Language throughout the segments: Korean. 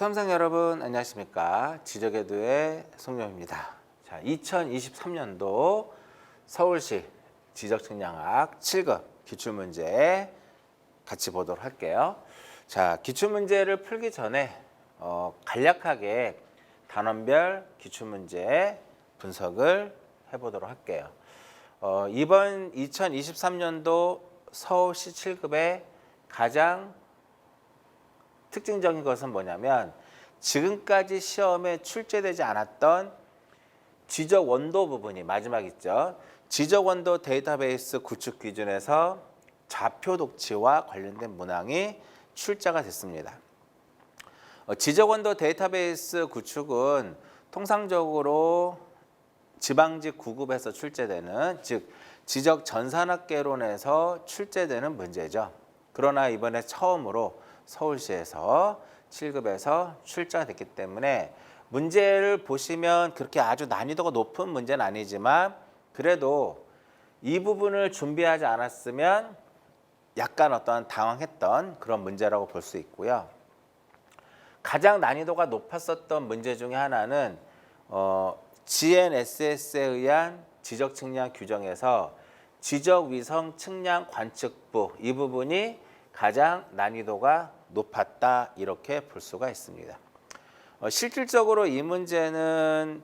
수험생 여러분 안녕하십니까. 지적에듀의 송영입니다. 자, 2023년도 서울시 지적측량학 7급 기출문제 같이 보도록 할게요. 자, 기출문제를 풀기 전에 간략하게 단원별 기출문제 분석을 해보도록 할게요. 이번 2023년도 서울시 7급의 가장 특징적인 것은 뭐냐면 지금까지 시험에 출제되지 않았던 지적 원도 부분이 마지막 있죠. 지적 원도 데이터베이스 구축 기준에서 좌표 독치와 관련된 문항이 출제가 됐습니다. 지적 원도 데이터베이스 구축은 통상적으로 지방직 9급에서 출제되는, 즉 지적 전산학개론에서 출제되는 문제죠. 그러나 이번에 처음으로 서울시에서 7급에서 출제가 됐기 때문에 문제를 보시면 그렇게 아주 난이도가 높은 문제는 아니지만 그래도 이 부분을 준비하지 않았으면 약간 어떤 당황했던 그런 문제라고 볼 수 있고요. 가장 난이도가 높았었던 문제 중에 하나는 GNSS에 의한 지적 측량 규정에서 지적위성 측량 관측부 이 부분이 가장 난이도가 높았다 이렇게 볼 수가 있습니다. 실질적으로 이 문제는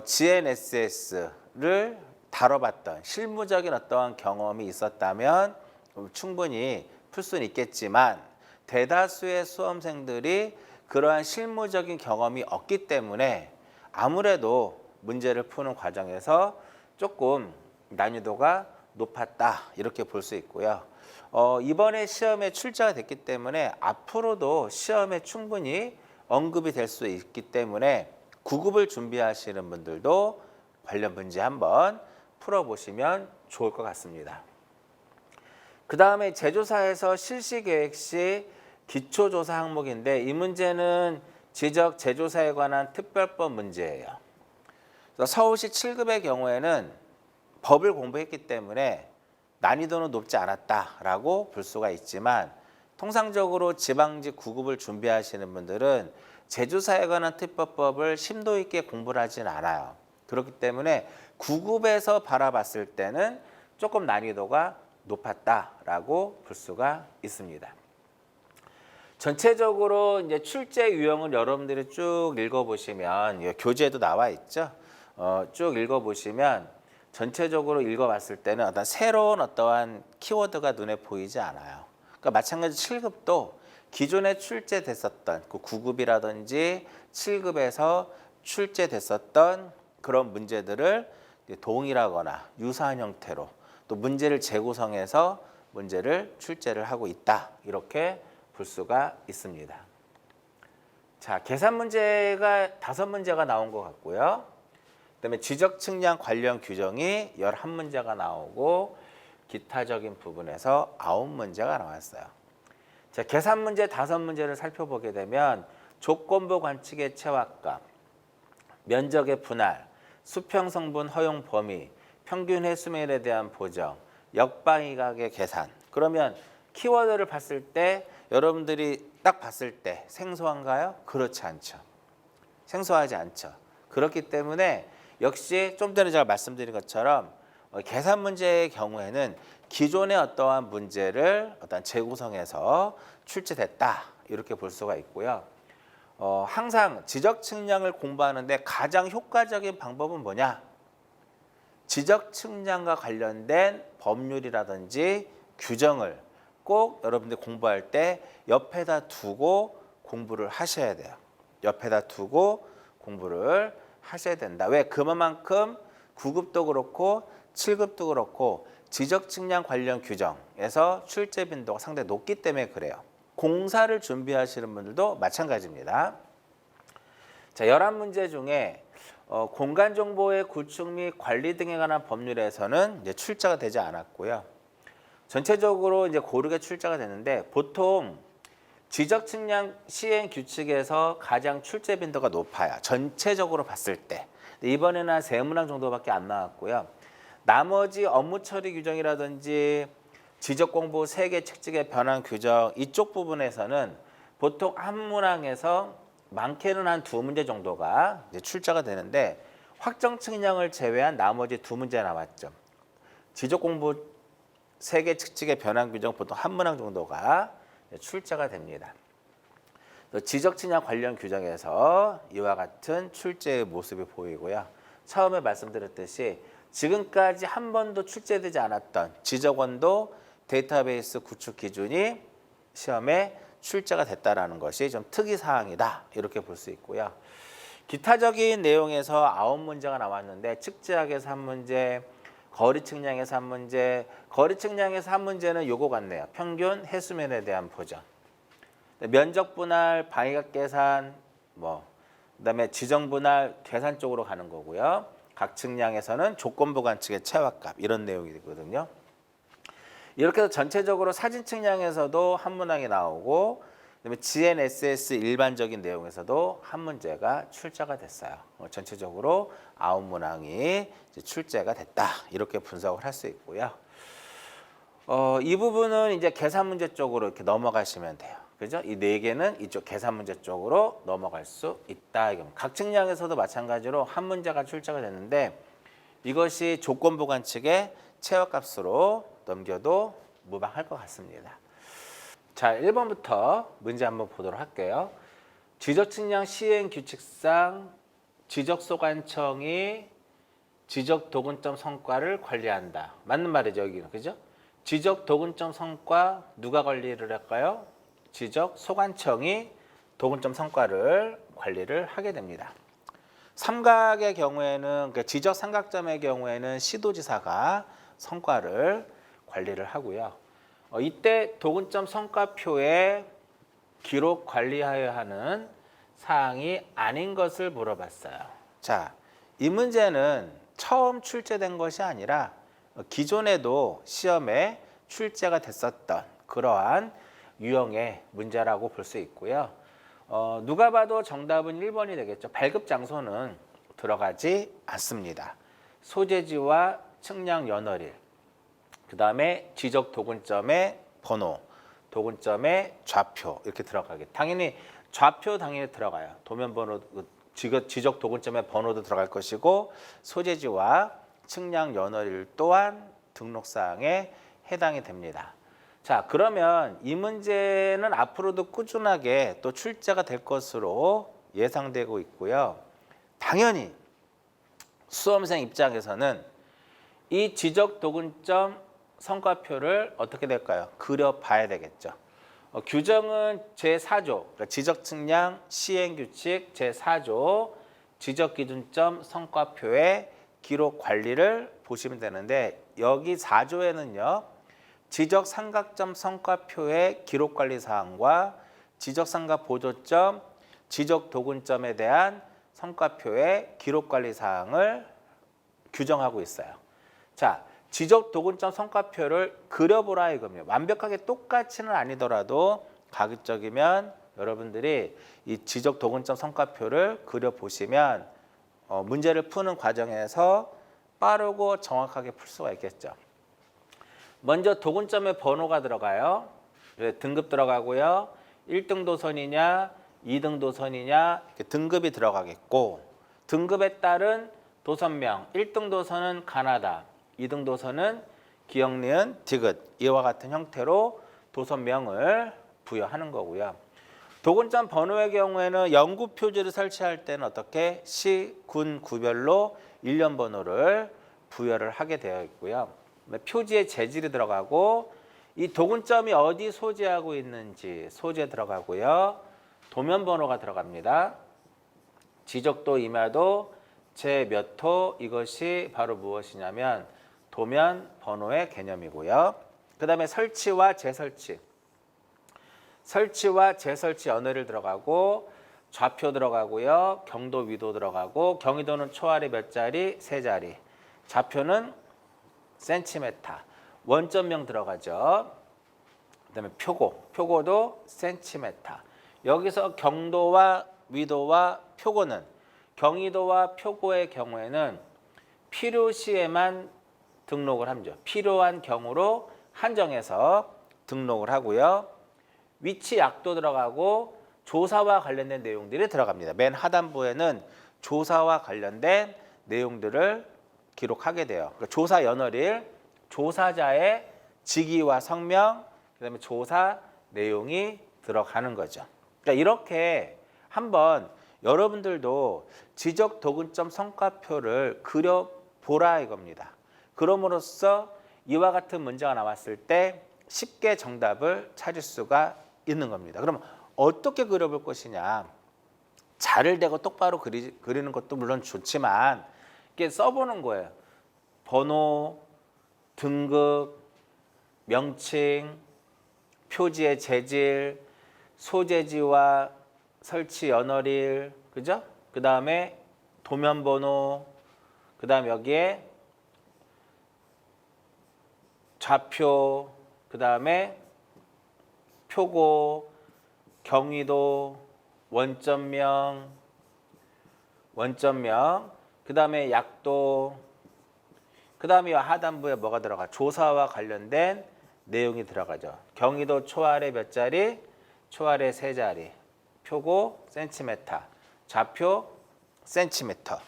GNSS를 다뤄봤던 실무적인 어떠한 경험이 있었다면 충분히 풀 수는 있겠지만 대다수의 수험생들이 그러한 실무적인 경험이 없기 때문에 아무래도 문제를 푸는 과정에서 조금 난이도가 높았다 이렇게 볼 수 있고요. 이번에 시험에 출제가 됐기 때문에 앞으로도 시험에 충분히 언급이 될 수 있기 때문에 9급을 준비하시는 분들도 관련 문제 한번 풀어보시면 좋을 것 같습니다. 그 다음에 제조사에서 실시계획 시 기초조사 항목인데 이 문제는 지적 제조사에 관한 특별법 문제예요. 서울시 7급의 경우에는 법을 공부했기 때문에 난이도는 높지 않았다라고 볼 수가 있지만 통상적으로 지방직 9급을 준비하시는 분들은 제조사에 관한 특별법을 심도 있게 공부를 하지는 않아요. 그렇기 때문에 9급에서 바라봤을 때는 조금 난이도가 높았다라고 볼 수가 있습니다. 전체적으로 이제 출제 유형을 여러분들이 쭉 읽어보시면 교재에도 나와 있죠. 쭉 읽어보시면 전체적으로 읽어봤을 때는 어떤 새로운 어떠한 키워드가 눈에 보이지 않아요. 그러니까 마찬가지 7급도 기존에 출제됐었던 그 9급이라든지 7급에서 출제됐었던 그런 문제들을 동일하거나 유사한 형태로 또 문제를 재구성해서 문제를 출제를 하고 있다. 이렇게 볼 수가 있습니다. 자, 계산 문제가 5문제가 나온 것 같고요. 그다음에 지적 측량 관련 규정이 11문제가 나오고 기타적인 부분에서 9문제가 나왔어요. 자, 계산 문제 5문제를 살펴보게 되면 조건부 관측의 최확값, 면적의 분할, 수평 성분 허용 범위, 평균 해수면에 대한 보정, 역방위각의 계산. 그러면 키워드를 봤을 때 여러분들이 딱 봤을 때 생소한가요? 그렇지 않죠. 생소하지 않죠. 그렇기 때문에 역시 좀 전에 제가 말씀드린 것처럼 계산 문제의 경우에는 기존의 어떠한 문제를 어떤 재구성해서 출제됐다 이렇게 볼 수가 있고요. 항상 지적 측량을 공부하는데 가장 효과적인 방법은 뭐냐? 지적 측량과 관련된 법률이라든지 규정을 꼭 여러분들 공부할 때 옆에다 두고 공부를 하셔야 돼요. 옆에다 두고 공부를 하셔야 된다. 왜? 그만큼 9급도 그렇고 7급도 그렇고 지적 측량 관련 규정에서 출제 빈도가 상당히 높기 때문에 그래요. 공사를 준비하시는 분들도 마찬가지입니다. 자, 11문제 중에 공간 정보의 구축 및 관리 등에 관한 법률에서는 이제 출제가 되지 않았고요. 전체적으로 이제 고르게 출제가 됐는데 보통 지적 측량 시행 규칙에서 가장 출제 빈도가 높아요. 전체적으로 봤을 때. 이번에는 한 3문항 정도밖에 안 나왔고요. 나머지 업무 처리 규정이라든지 지적공부 세계 책찍의 변환 규정 이쪽 부분에서는 보통 한 문항에서 많게는 한 2문제 정도가 이제 출제가 되는데 확정 측량을 제외한 나머지 2문제 남았죠. 지적 공부 3개 측칙의 변환 규정 보통 1문항 정도가 출제가 됩니다. 지적 측량 관련 규정에서 이와 같은 출제의 모습이 보이고요. 처음에 말씀드렸듯이 지금까지 한 번도 출제되지 않았던 지적원도 데이터베이스 구축 기준이 시험에 출제가 됐다라는 것이 좀 특이사항이다 이렇게 볼 수 있고요. 기타적인 내용에서 9문제가 나왔는데 측지학에서 1문제, 거리 측량에서 1문제, 거리 측량에서 1문제는 요거 같네요. 평균 해수면에 대한 보전. 면적 분할, 방위각 계산, 그다음에 지정 분할, 계산 쪽으로 가는 거고요. 각 측량에서는 조건부 관측의 최확값 이런 내용이 되거든요. 이렇게 해서 전체적으로 사진 측량에서도 한 문항이 나오고 그다음에 GNSS 일반적인 내용에서도 한 문제가 출제가 됐어요. 전체적으로 9문항이 출제가 됐다. 이렇게 분석을 할 수 있고요. 이 부분은 이제 계산 문제 쪽으로 이렇게 넘어가시면 돼요. 그죠? 이 4개는 이쪽 계산 문제 쪽으로 넘어갈 수 있다. 각 측량에서도 마찬가지로 한 문제가 출제가 됐는데 이것이 조건부 관측의 최확값으로 넘겨도 무방할 것 같습니다. 자, 1번부터 문제 한번 보도록 할게요. 지적 측량 시행 규칙상 지적소관청이 지적 도근점 성과를 관리한다. 맞는 말이죠, 여기는. 그죠? 지적 도근점 성과 누가 관리를 할까요? 지적 소관청이 도근점 성과를 관리를 하게 됩니다. 삼각의 경우에는 그러니까 지적 삼각점의 경우에는 시도지사가 성과를 관리를 하고요. 이때 도근점 성과표에 기록 관리하여야 하는 사항이 아닌 것을 물어봤어요. 자, 이 문제는 처음 출제된 것이 아니라 기존에도 시험에 출제가 됐었던 그러한 유형의 문제라고 볼 수 있고요. 누가 봐도 정답은 1번이 되겠죠. 발급 장소는 들어가지 않습니다. 소재지와 측량 연월일, 그 다음에 지적 도근점의 번호, 도근점의 좌표 이렇게 들어가게. 당연히 좌표 당연히 들어가요. 도면 번호, 지적 도근점의 번호도 들어갈 것이고 소재지와 측량 연월일 또한 등록사항에 해당이 됩니다. 자, 그러면 이 문제는 앞으로도 꾸준하게 또 출제가 될 것으로 예상되고 있고요. 당연히 수험생 입장에서는 이 지적 도근점 성과표를 어떻게 될까요? 그려봐야 되겠죠. 규정은 제4조, 그러니까 지적 측량 시행 규칙 제4조 지적 기준점 성과표의 기록 관리를 보시면 되는데 여기 4조에는요. 지적 삼각점 성과표의 기록 관리 사항과 지적 삼각 보조점, 지적 도근점에 대한 성과표의 기록 관리 사항을 규정하고 있어요. 자, 지적 도근점 성과표를 그려보라 이겁니다. 완벽하게 똑같이는 아니더라도 가급적이면 여러분들이 이 지적 도근점 성과표를 그려보시면 문제를 푸는 과정에서 빠르고 정확하게 풀 수가 있겠죠. 먼저 도근점의 번호가 들어가요. 등급 들어가고요. 1등 도선이냐 2등 도선이냐 이렇게 등급이 들어가겠고 등급에 따른 도선명 1등 도선은 가나다 2등 도선은 기역, 니은, 디귿 이와 같은 형태로 도선명을 부여하는 거고요. 도근점 번호의 경우에는 영구 표지를 설치할 때는 어떻게 시, 군, 구별로 일련 번호를 부여를 하게 되어 있고요. 표지의 재질이 들어가고 이 도근점이 어디 소재하고 있는지 소재 들어가고요. 도면 번호가 들어갑니다. 지적도, 임야도, 제 몇 호 이것이 바로 무엇이냐면 도면 번호의 개념이고요. 그 다음에 설치와 재설치. 설치와 재설치 연회를 들어가고 좌표 들어가고요. 경도, 위도 들어가고 경위도는 초아래 몇 자리? 3자리. 좌표는 센티메타. 원점명 들어가죠. 그 다음에 표고. 표고도 센티메타. 여기서 경도와 위도와 표고는 경위도와 표고의 경우에는 필요시에만 등록을 합니다. 필요한 경우로 한정해서 등록을 하고요. 위치 약도 들어가고 조사와 관련된 내용들이 들어갑니다. 맨 하단부에는 조사와 관련된 내용들을 기록하게 돼요. 그러니까 조사 연월일, 조사자의 직위와 성명, 그다음에 조사 내용이 들어가는 거죠. 그러니까 이렇게 한번 여러분들도 지적 도근점 성과표를 그려보라 이겁니다. 그럼으로써 이와 같은 문제가 나왔을 때 쉽게 정답을 찾을 수가 있는 겁니다. 그럼 어떻게 그려볼 것이냐? 자를 대고 똑바로 그리는 것도 물론 좋지만 이렇게 써보는 거예요. 번호, 등급, 명칭, 표지의 재질, 소재지와 설치 연월일, 그죠? 그 다음에 도면 번호, 그 다음 여기에 좌표, 그 다음에 표고, 경위도, 원점명, 그 다음에 약도, 그 다음에 하단부에 뭐가 들어가? 조사와 관련된 내용이 들어가죠. 경위도 초아래 몇 자리? 초아래 세 자리. 표고 센티미터, 좌표 센티미터.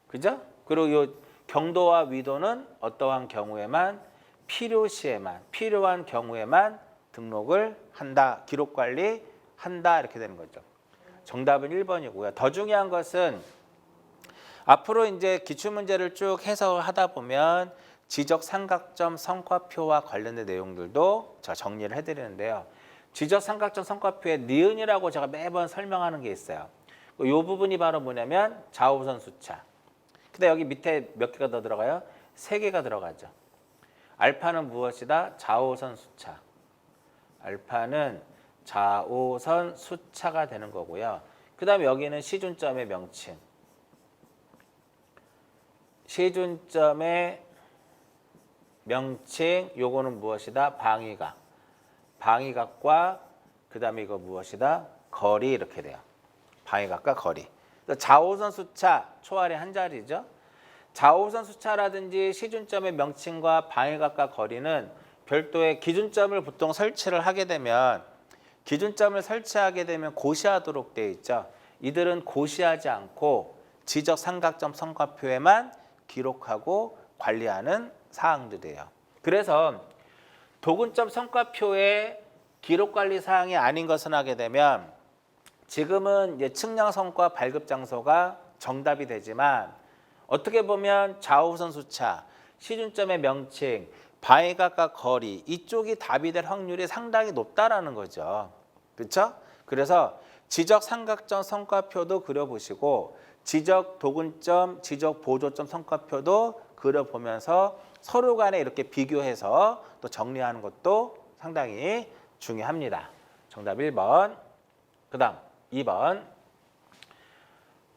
그죠? 그리고 이 경도와 위도는 어떠한 경우에만 필요시에만 필요한 경우에만 등록을 한다. 기록 관리한다. 이렇게 되는 거죠. 정답은 1번이고요. 더 중요한 것은 앞으로 이제 기출문제를 쭉 해석하다 보면 지적 삼각점 성과표와 관련된 내용들도 제가 정리를 해드리는데요. 지적 삼각점 성과표에 니은이라고 제가 매번 설명하는 게 있어요. 이 부분이 바로 뭐냐면 좌우선 수차. 근데 여기 밑에 몇 개가 더 들어가요? 3개가 들어가죠. 알파는 무엇이다? 좌우선 수차. 알파는 좌우선 수차가 되는 거고요. 그 다음에 여기는 시준점의 명칭. 시준점의 명칭, 요거는 무엇이다? 방위각. 방위각과 그 다음에 이거 무엇이다? 거리 이렇게 돼요. 방위각과 거리. 좌우선 수차, 초아래 한 자리죠. 좌우선 수차라든지 시준점의 명칭과 방위각과 거리는 별도의 기준점을 보통 설치를 하게 되면 고시하도록 되어 있죠. 이들은 고시하지 않고 지적 삼각점 성과표에만 기록하고 관리하는 사항들이에요. 그래서 도근점 성과표에 기록 관리 사항이 아닌 것은 하게 되면 지금은 이제 측량 성과 발급 장소가 정답이 되지만 어떻게 보면 좌우선 수차, 시준점의 명칭, 방위각과 거리 이쪽이 답이 될 확률이 상당히 높다라는 거죠. 그렇죠? 그래서 지적 삼각점 성과표도 그려보시고 지적 도근점, 지적 보조점 성과표도 그려보면서 서로 간에 이렇게 비교해서 또 정리하는 것도 상당히 중요합니다. 정답 1번. 그 다음 2번.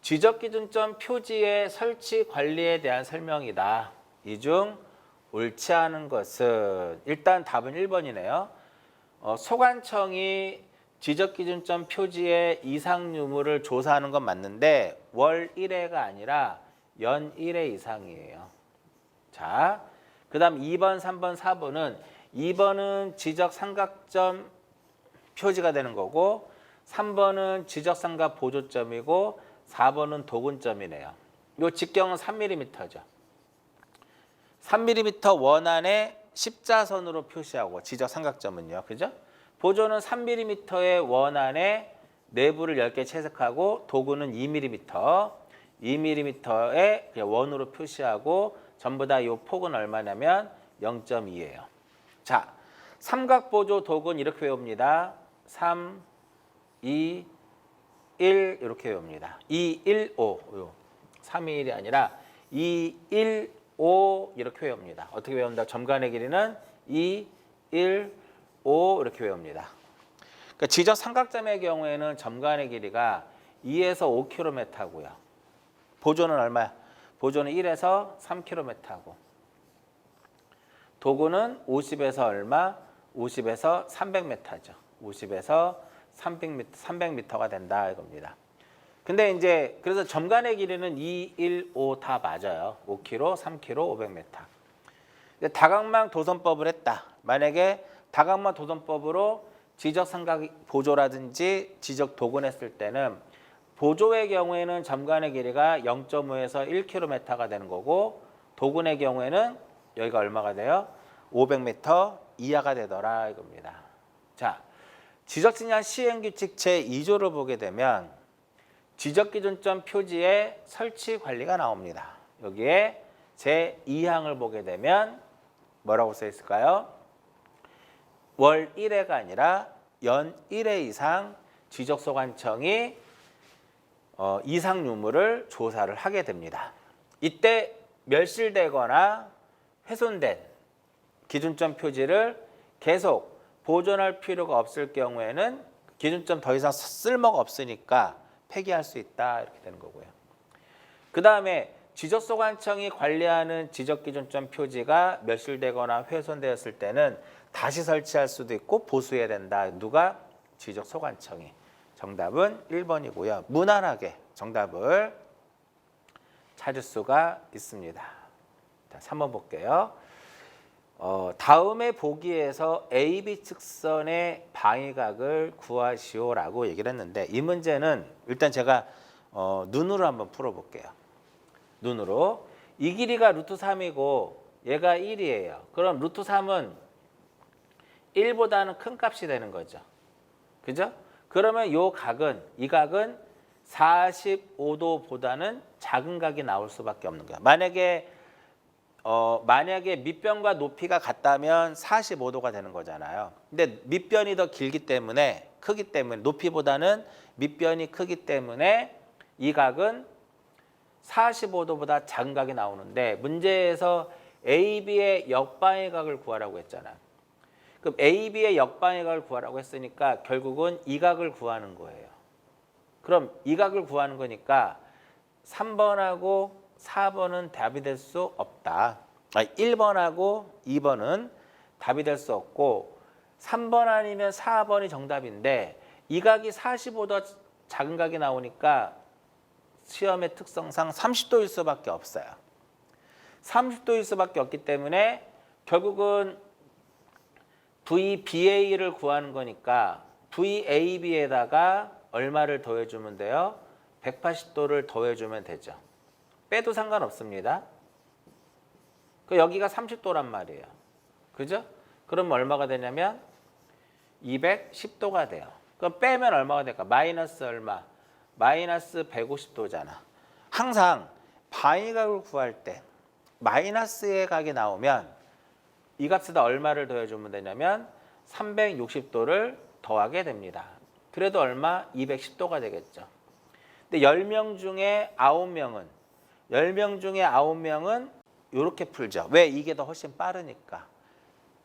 지적기준점 표지의 설치 관리에 대한 설명이다. 이 중 옳지 않은 것은 일단 답은 1번이네요. 소관청이 지적기준점 표지의 이상 유무를 조사하는 건 맞는데 월 1회가 아니라 연 1회 이상이에요. 자, 그 다음 2번, 3번, 4번은 2번은 지적 삼각점 표지가 되는 거고 3번은 지적 삼각 보조점이고 4번은 도근점이네요. 이 직경은 3mm죠. 3mm 원 안에 십자선으로 표시하고 지적 삼각점은요. 그죠? 보조는 3mm의 원 안에 내부를 10개 채색하고 도구는 2mm, 2mm의 그냥 원으로 표시하고 전부 다 이 폭은 얼마냐면 0.2예요. 자, 삼각보조 도구는 이렇게 외웁니다. 3, 2, 1 이렇게 외웁니다. 2, 1, 5. 3, 2, 1이 아니라 2, 1, 5 이렇게 외웁니다. 어떻게 외웁니다? 점간의 길이는 2, 1, 5 이렇게 외웁니다. 그러니까 지적 삼각점의 경우에는 점간의 길이가 2에서 5km고요. 보조는 얼마야? 보조는 1에서 3km고. 도구는 50에서 얼마? 50에서 300m죠. 50에서 300m가 된다 이겁니다. 근데 이제 그래서 점간의 길이는 2, 1, 5 다 맞아요. 5km, 3km, 500m. 다각망 도선법을 했다. 만약에 다각망 도선법으로 지적 삼각 보조라든지 지적 도근했을 때는 보조의 경우에는 점관의 길이가 0.5에서 1km가 되는 거고 도근의 경우에는 여기가 얼마가 돼요? 500m 이하가 되더라 이겁니다. 자, 지적진단 시행규칙 제2조를 보게 되면 지적기준점 표지의 설치 관리가 나옵니다. 여기에 제2항을 보게 되면 뭐라고 써 있을까요? 월 1회가 아니라 연 1회 이상 지적소관청이 이상 유무를 조사를 하게 됩니다. 이때 멸실되거나 훼손된 기준점 표지를 계속 보존할 필요가 없을 경우에는 기준점 더 이상 쓸모가 없으니까 폐기할 수 있다 이렇게 되는 거고요. 그 다음에 지적소관청이 관리하는 지적기준점 표지가 멸실되거나 훼손되었을 때는 다시 설치할 수도 있고 보수해야 된다. 누가? 지적소관청이. 정답은 1번이고요. 무난하게 정답을 찾을 수가 있습니다. 자, 3번 볼게요. 다음의 보기에서 AB 측선의 방위각을 구하시오라고 얘기를 했는데 이 문제는 일단 제가 눈으로 한번 풀어볼게요. 눈으로. 이 길이가 루트 3이고 얘가 1이에요. 그럼 루트 3은 1보다는 큰 값이 되는 거죠. 그죠? 그러면 이 각은 45도보다는 작은 각이 나올 수밖에 없는 거야. 만약에 밑변과 높이가 같다면 45도가 되는 거잖아요. 근데 밑변이 더 크기 때문에 높이보다는 밑변이 크기 때문에 이 각은 45도보다 작은 각이 나오는데 문제에서 AB의 역방의 각을 구하라고 했잖아요. 그럼 AB의 역방의 각을 구하라고 했으니까 결국은 이 각을 구하는 거예요. 그럼 이 각을 구하는 거니까 3번하고 4번은 답이 될 수 없다. 1번하고 2번은 답이 될 수 없고 3번 아니면 4번이 정답인데 이 각이 45도 작은 각이 나오니까 시험의 특성상 30도일 수밖에 없어요. 30도일 수밖에 없기 때문에 결국은 VBA를 구하는 거니까 VAB에다가 얼마를 더해주면 돼요? 180도를 더해주면 되죠. 빼도 상관없습니다. 여기가 30도란 말이에요. 그죠? 그럼 얼마가 되냐면 210도가 돼요. 그럼 빼면 얼마가 될까? 마이너스 얼마? 마이너스 150도잖아. 항상 방위각을 구할 때 마이너스의 각이 나오면 이 값에다 얼마를 더해주면 되냐면 360도를 더하게 됩니다. 그래도 얼마? 210도가 되겠죠. 근데 10명 중에 9명은 이렇게 풀죠. 왜? 이게 더 훨씬 빠르니까.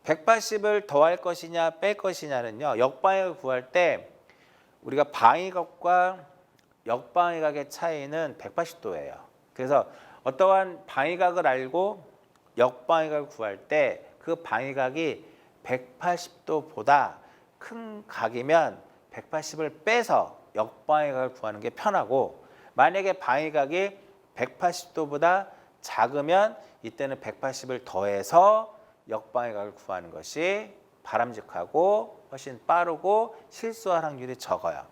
180을 더할 것이냐 뺄 것이냐는요. 역방위각을 구할 때 우리가 방위각과 역방위각의 차이는 180도예요. 그래서 어떠한 방위각을 알고 역방위각을 구할 때 그 방위각이 180도보다 큰 각이면 180을 빼서 역방위각을 구하는 게 편하고 만약에 방위각이 180도보다 작으면 이때는 180을 더해서 역방위각을 구하는 것이 바람직하고 훨씬 빠르고 실수할 확률이 적어요.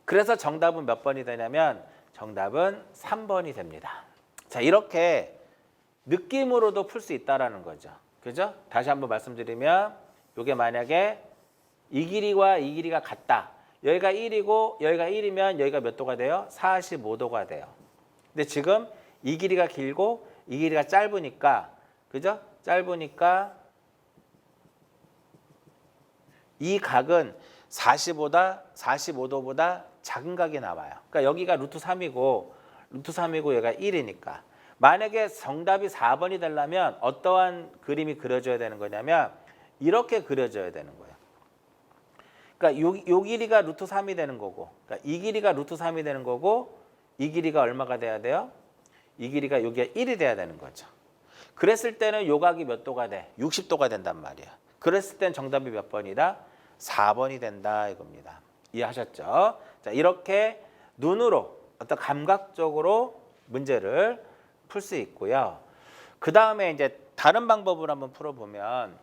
그래서 정답은 몇 번이 되냐면 정답은 3번이 됩니다. 자, 이렇게 느낌으로도 풀 수 있다라는 거죠. 그죠? 다시 한번 말씀드리면 이게 만약에 이 길이와 이 길이가 같다. 여기가 1이고 여기가 1이면 여기가 몇 도가 돼요? 45도가 돼요. 근데 지금 이 길이가 길고 이 길이가 짧으니까 그죠? 짧으니까 이 각은 45도보다 작은 각이 나와요. 그러니까 여기가 루트 3이고 얘가 1이니까. 만약에 정답이 4번이 되려면 어떠한 그림이 그려져야 되는 거냐면 이렇게 그려져야 되는 거예요. 그러니까 요 길이가 루트 3이 되는 거고 그러니까 이 길이가 루트 3이 되는 거고 이 길이가 얼마가 돼야 돼요? 이 길이가 여기가 1이 돼야 되는 거죠. 그랬을 때는 요 각이 몇 도가 돼? 60도가 된단 말이야. 그랬을 땐 정답이 몇 번이다? 4번이 된다 이겁니다. 이해하셨죠? 자, 이렇게 눈으로 어떤 감각적으로 문제를 풀 수 있고요. 그 다음에 이제 다른 방법을 한번 풀어보면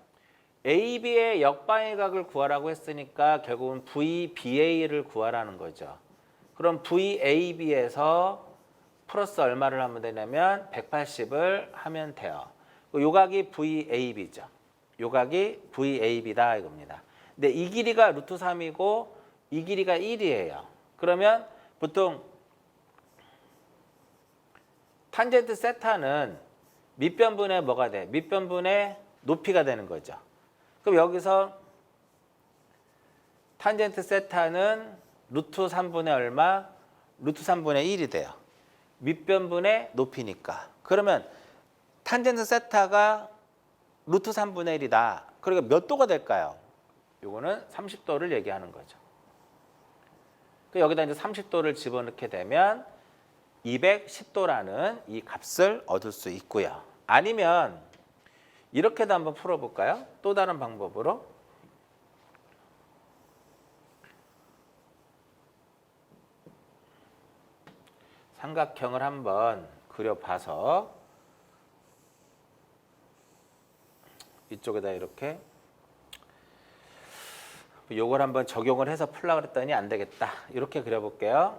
AB의 역방위각을 구하라고 했으니까 결국은 VBA를 구하라는 거죠. 그럼 VAB에서 플러스 얼마를 하면 되냐면 180을 하면 돼요. 요 각이 VAB죠. 요 각이 VAB다 이겁니다. 근데 이 길이가 루트 3이고 이 길이가 1이에요. 그러면 보통 탄젠트 세타는 밑변분의 뭐가 돼? 밑변분의 높이가 되는 거죠. 그럼 여기서 탄젠트 세타는 루트 3분의 얼마? 루트 3분의 1이 돼요. 밑변분의 높이니까. 그러면 탄젠트 세타가 루트 3분의 1이다. 그러니까 몇 도가 될까요? 요거는 30도를 얘기하는 거죠. 여기다 이제 30도를 집어넣게 되면 210도라는 이 값을 얻을 수 있고요. 아니면 이렇게도 한번 풀어볼까요? 또 다른 방법으로. 삼각형을 한번 그려봐서 이쪽에다 이렇게 요걸 한번 적용을 해서 풀려고 그랬더니 안 되겠다. 이렇게 그려볼게요.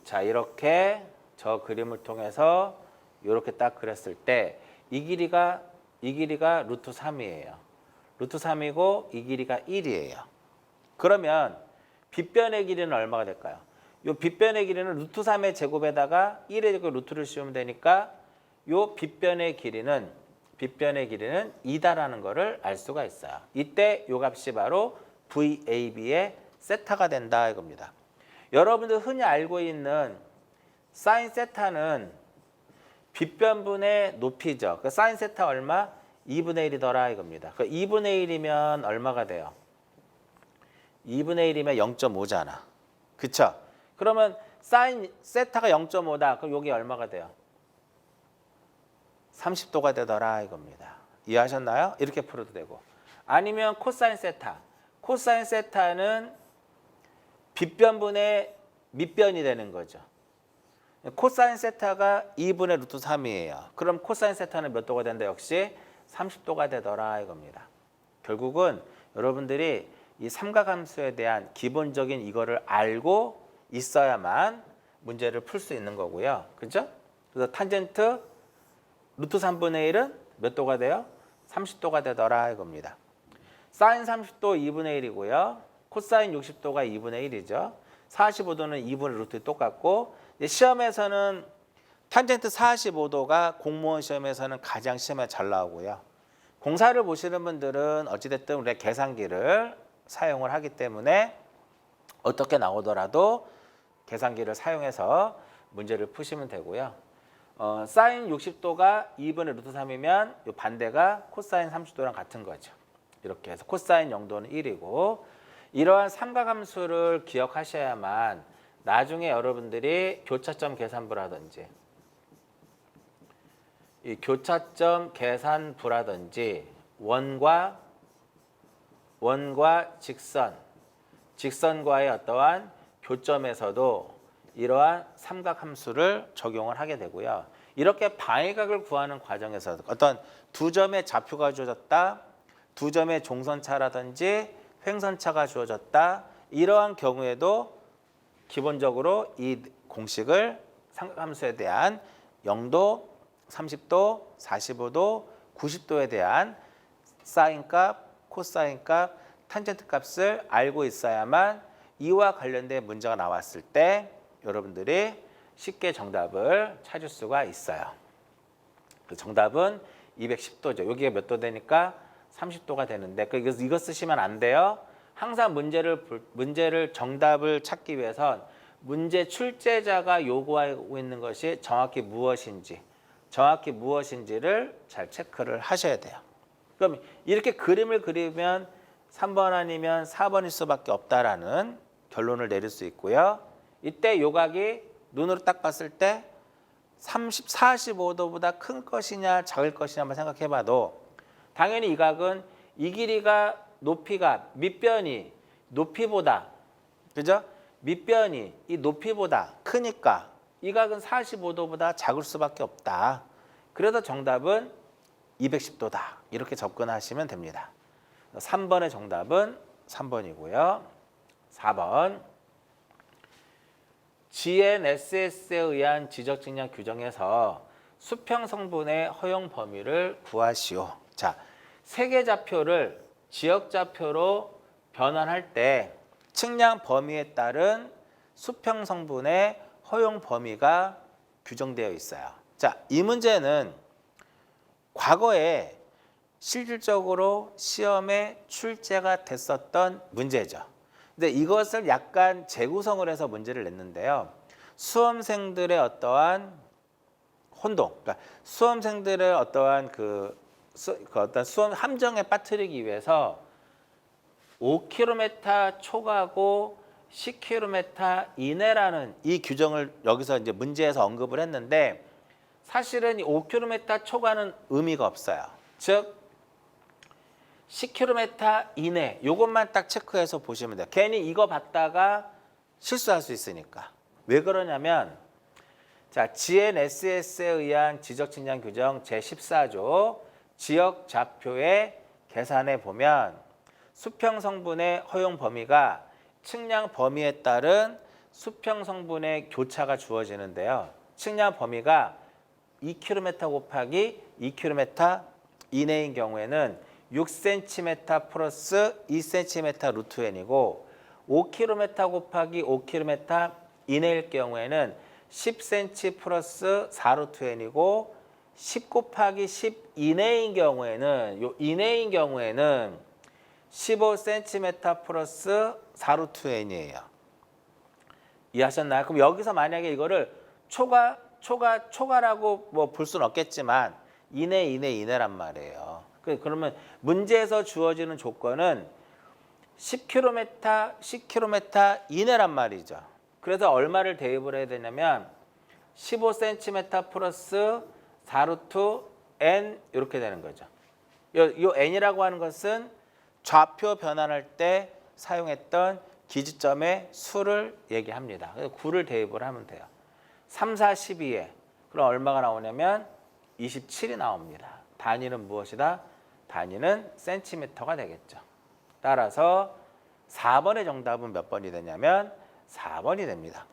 자, 이렇게 저 그림을 통해서 이렇게 딱 그렸을 때 이 길이가 루트 3이에요. 루트 3이고 이 길이가 1이에요. 그러면 빗변의 길이는 얼마가 될까요? 요 빗변의 길이는 루트 3의 제곱에다가 1의 제곱 루트를 씌우면 되니까 요 빗변의 길이는 2다라는 거를 알 수가 있어요. 이때 요 값이 바로 VAB의 세타가 된다 이겁니다. 여러분들 흔히 알고 있는 사인 세타는 빗변분의 높이죠. 그 사인 세타 얼마? 2분의 1이더라 이겁니다. 그 2분의 1이면 얼마가 돼요? 2분의 1이면 0.5잖아. 그쵸? 그러면 사인 세타가 0.5다. 그럼 여기 얼마가 돼요? 30도가 되더라 이겁니다. 이해하셨나요? 이렇게 풀어도 되고. 아니면 코사인 세타. 코사인 세타는 빗변분의 밑변이 되는 거죠. 코사인 세타가 2분의 루트 3이에요. 그럼 코사인 세타는 몇 도가 된다? 역시 30도가 되더라 이겁니다. 결국은 여러분들이 이 삼각함수에 대한 기본적인 이거를 알고 있어야만 문제를 풀 수 있는 거고요. 그죠? 그래서 탄젠트 루트 3분의 1은 몇 도가 돼요? 30도가 되더라 이겁니다. 사인 30도 2분의 1이고요. 코사인 60도가 2분의 1이죠. 45도는 2분의 루트 똑같고 시험에서는 탄젠트 45도가 공무원 시험에서는 가장 시험에 잘 나오고요. 공사를 보시는 분들은 어찌됐든 우리가 계산기를 사용을 하기 때문에 어떻게 나오더라도 계산기를 사용해서 문제를 푸시면 되고요. 사인 60도가 2분의 루트 3이면 이 반대가 코사인 30도랑 같은 거죠. 이렇게 해서 코사인 0도는 1이고 이러한 삼각함수를 기억하셔야만 나중에 여러분들이 교차점 계산부라든지 이 교차점 계산부라든지 원과 직선과의 어떠한 교점에서도 이러한 삼각함수를 적용을 하게 되고요. 이렇게 방위각을 구하는 과정에서 어떤 두 점의 좌표가 주어졌다, 두 점의 종선차라든지 횡선차가 주어졌다. 이러한 경우에도 기본적으로 이 공식을 삼각함수에 대한 0도, 30도, 45도, 90도에 대한 사인 값, 코사인 값, 탄젠트 값을 알고 있어야만 이와 관련된 문제가 나왔을 때 여러분들이 쉽게 정답을 찾을 수가 있어요. 그 정답은 210도죠. 여기가 몇 도 되니까 30도가 되는데 이거 쓰시면 안 돼요. 항상 문제를 정답을 찾기 위해선 문제 출제자가 요구하고 있는 것이 정확히 무엇인지를 잘 체크를 하셔야 돼요. 그럼 이렇게 그림을 그리면 3번 아니면 4번일 수밖에 없다라는 결론을 내릴 수 있고요. 이때 요각이 눈으로 딱 봤을 때 45도보다 큰 것이냐 작을 것이냐 한번 생각해 봐도 당연히 이 각은 이 길이가 높이가 밑변이 높이보다 그죠? 밑변이 이 높이보다 크니까 이 각은 45도보다 작을 수밖에 없다. 그래서 정답은 210도다. 이렇게 접근하시면 됩니다. 3번의 정답은 3번이고요. 4번. GNSS에 의한 지적측량 규정에서 수평 성분의 허용 범위를 구하시오. 자, 세계 좌표를 지역 좌표로 변환할 때 측량 범위에 따른 수평 성분의 허용 범위가 규정되어 있어요. 자, 이 문제는 과거에 실질적으로 시험에 출제가 됐었던 문제죠. 근데 이것을 약간 재구성을 해서 문제를 냈는데요. 수험생들의 어떠한 혼동, 그러니까 수험생들의 어떠한 어떤 수험 함정에 빠뜨리기 위해서 5km 초과고 10km 이내라는 이 규정을 여기서 이제 문제에서 언급을 했는데 사실은 5km 초과는 의미가 없어요. 즉 10km 이내 요것만 딱 체크해서 보시면 돼요. 괜히 이거 봤다가 실수할 수 있으니까. 왜 그러냐면 자, GNSS에 의한 지적측량 규정 제14조 지역 좌표의 계산에 보면 수평 성분의 허용 범위가 측량 범위에 따른 수평 성분의 교차가 주어지는데요. 측량 범위가 2km 곱하기 2km 이내인 경우에는 6cm 플러스 2cm 루트 n이고 5km 곱하기 5km 이내일 경우에는 10cm 플러스 4루트 n이고 10 곱하기 10 이내인 경우에는 15cm 플러스 4루트 n이에요. 이해하셨나요? 그럼 여기서 만약에 이거를 초과라고 뭐 볼 수는 없겠지만 이내란 말이에요. 그러면 문제에서 주어지는 조건은 10km 이내란 말이죠. 그래서 얼마를 대입을 해야 되냐면 15cm 플러스 4루트 n 이렇게 되는 거죠. 요 n이라고 하는 것은 좌표 변환할 때 사용했던 기지점의 수를 얘기합니다. 그래서 9를 대입을 하면 돼요. 3, 4, 12에 그럼 얼마가 나오냐면 27이 나옵니다. 단위는 무엇이다? 단위는 센티미터가 되겠죠. 따라서 4번의 정답은 몇 번이 되냐면 4번이 됩니다.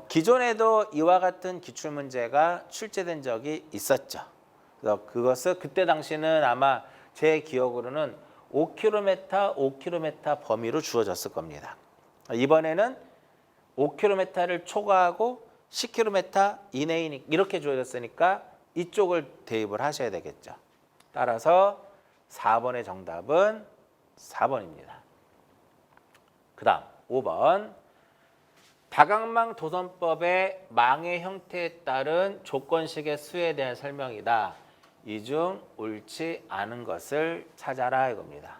기존에도 이와 같은 기출문제가 출제된 적이 있었죠. 그래서 그것을 그때 당시는 아마 제 기억으로는 5km 범위로 주어졌을 겁니다. 이번에는 5km를 초과하고 10km 이내인 이렇게 주어졌으니까 이쪽을 대입을 하셔야 되겠죠. 따라서 4번의 정답은 4번입니다. 그 다음 5번. 다각망 도선법의 망의 형태에 따른 조건식의 수에 대한 설명이다. 이 중 옳지 않은 것을 찾아라 이겁니다.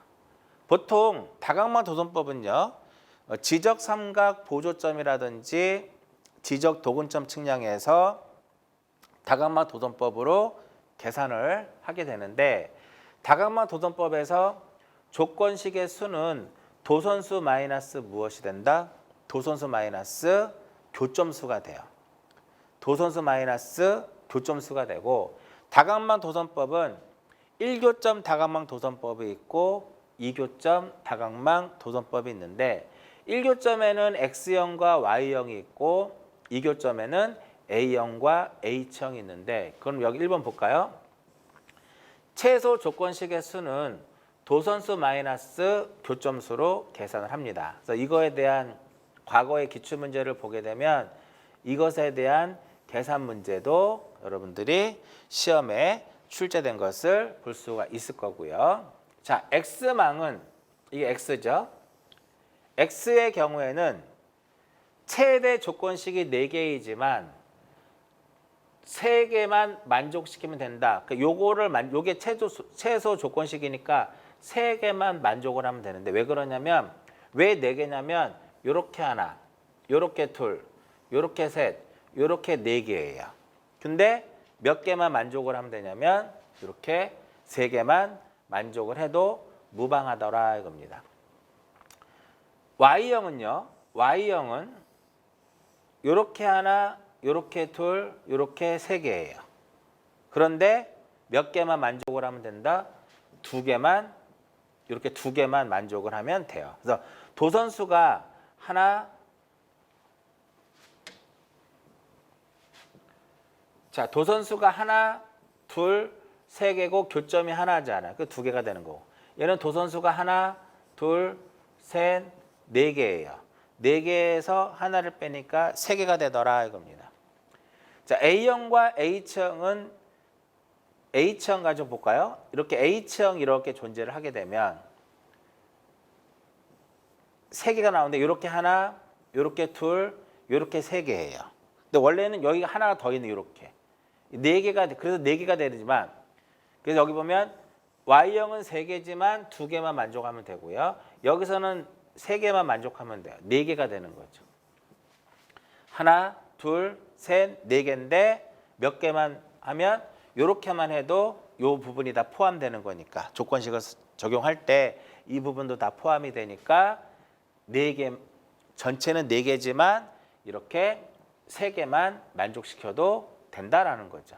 보통 다각망 도선법은요. 지적 삼각 보조점이라든지 지적 도근점 측량에서 다각망 도선법으로 계산을 하게 되는데 다각망 도선법에서 조건식의 수는 도선수 마이너스 무엇이 된다? 도선수 마이너스 교점수가 돼요. 도선수 마이너스 교점수가 되고 다각망 도선법은 1교점 다각망 도선법이 있고 2교점 다각망 도선법이 있는데 1교점에는 X형과 Y형이 있고 2교점에는 A형과 H형이 있는데 그럼 여기 1번 볼까요? 최소 조건식의 수는 도선수 마이너스 교점수로 계산을 합니다. 그래서 이거에 대한 과거의 기출문제를 보게 되면 이것에 대한 계산 문제도 여러분들이 시험에 출제된 것을 볼 수가 있을 거고요. 자, X망은 이게 X죠. X의 경우에는 최대 조건식이 4개이지만 3개만 만족시키면 된다. 요게 최소 조건식이니까 3개만 만족을 하면 되는데 왜 그러냐면 왜 4개냐면 요렇게 하나, 요렇게 둘, 요렇게 셋, 요렇게 4개예요. 근데 몇 개만 만족을 하면 되냐면 이렇게 3개만 만족을 해도 무방하더라 이겁니다. Y형은요. Y형은 요렇게 하나, 요렇게 둘, 요렇게 3개예요. 그런데 몇 개만 만족을 하면 된다? 이렇게 두 개만 만족을 하면 돼요. 그래서 도선수가 하나, 자, 도선수가 하나, 둘, 세 개고 교점이 하나잖아. 그 두 개가 되는 거고. 얘는 도선수가 하나, 둘, 셋, 네 개예요. 네 개에서 하나를 빼니까 세 개가 되더라 이겁니다. 자, A형과 H형은 H형 가지고 볼까요? 이렇게 H형 이렇게 존재를 하게 되면 세 개가 나오는데 이렇게 하나, 이렇게 둘, 이렇게 세 개예요. 근데 원래는 여기가 하나가 더 있는 이렇게 네 개가 그래서 네 개가 되지만 그래서 여기 보면 Y형은 세 개지만 두 개만 만족하면 되고요. 여기서는 세 개만 만족하면 돼요. 네 개가 되는 거죠. 하나, 둘, 셋, 네 개인데 몇 개만 하면 이렇게만 해도 이 부분이 다 포함되는 거니까 조건식을 적용할 때 이 부분도 다 포함이 되니까 네 개 전체는 네 개지만 이렇게 세 개만 만족시켜도 된다라는 거죠.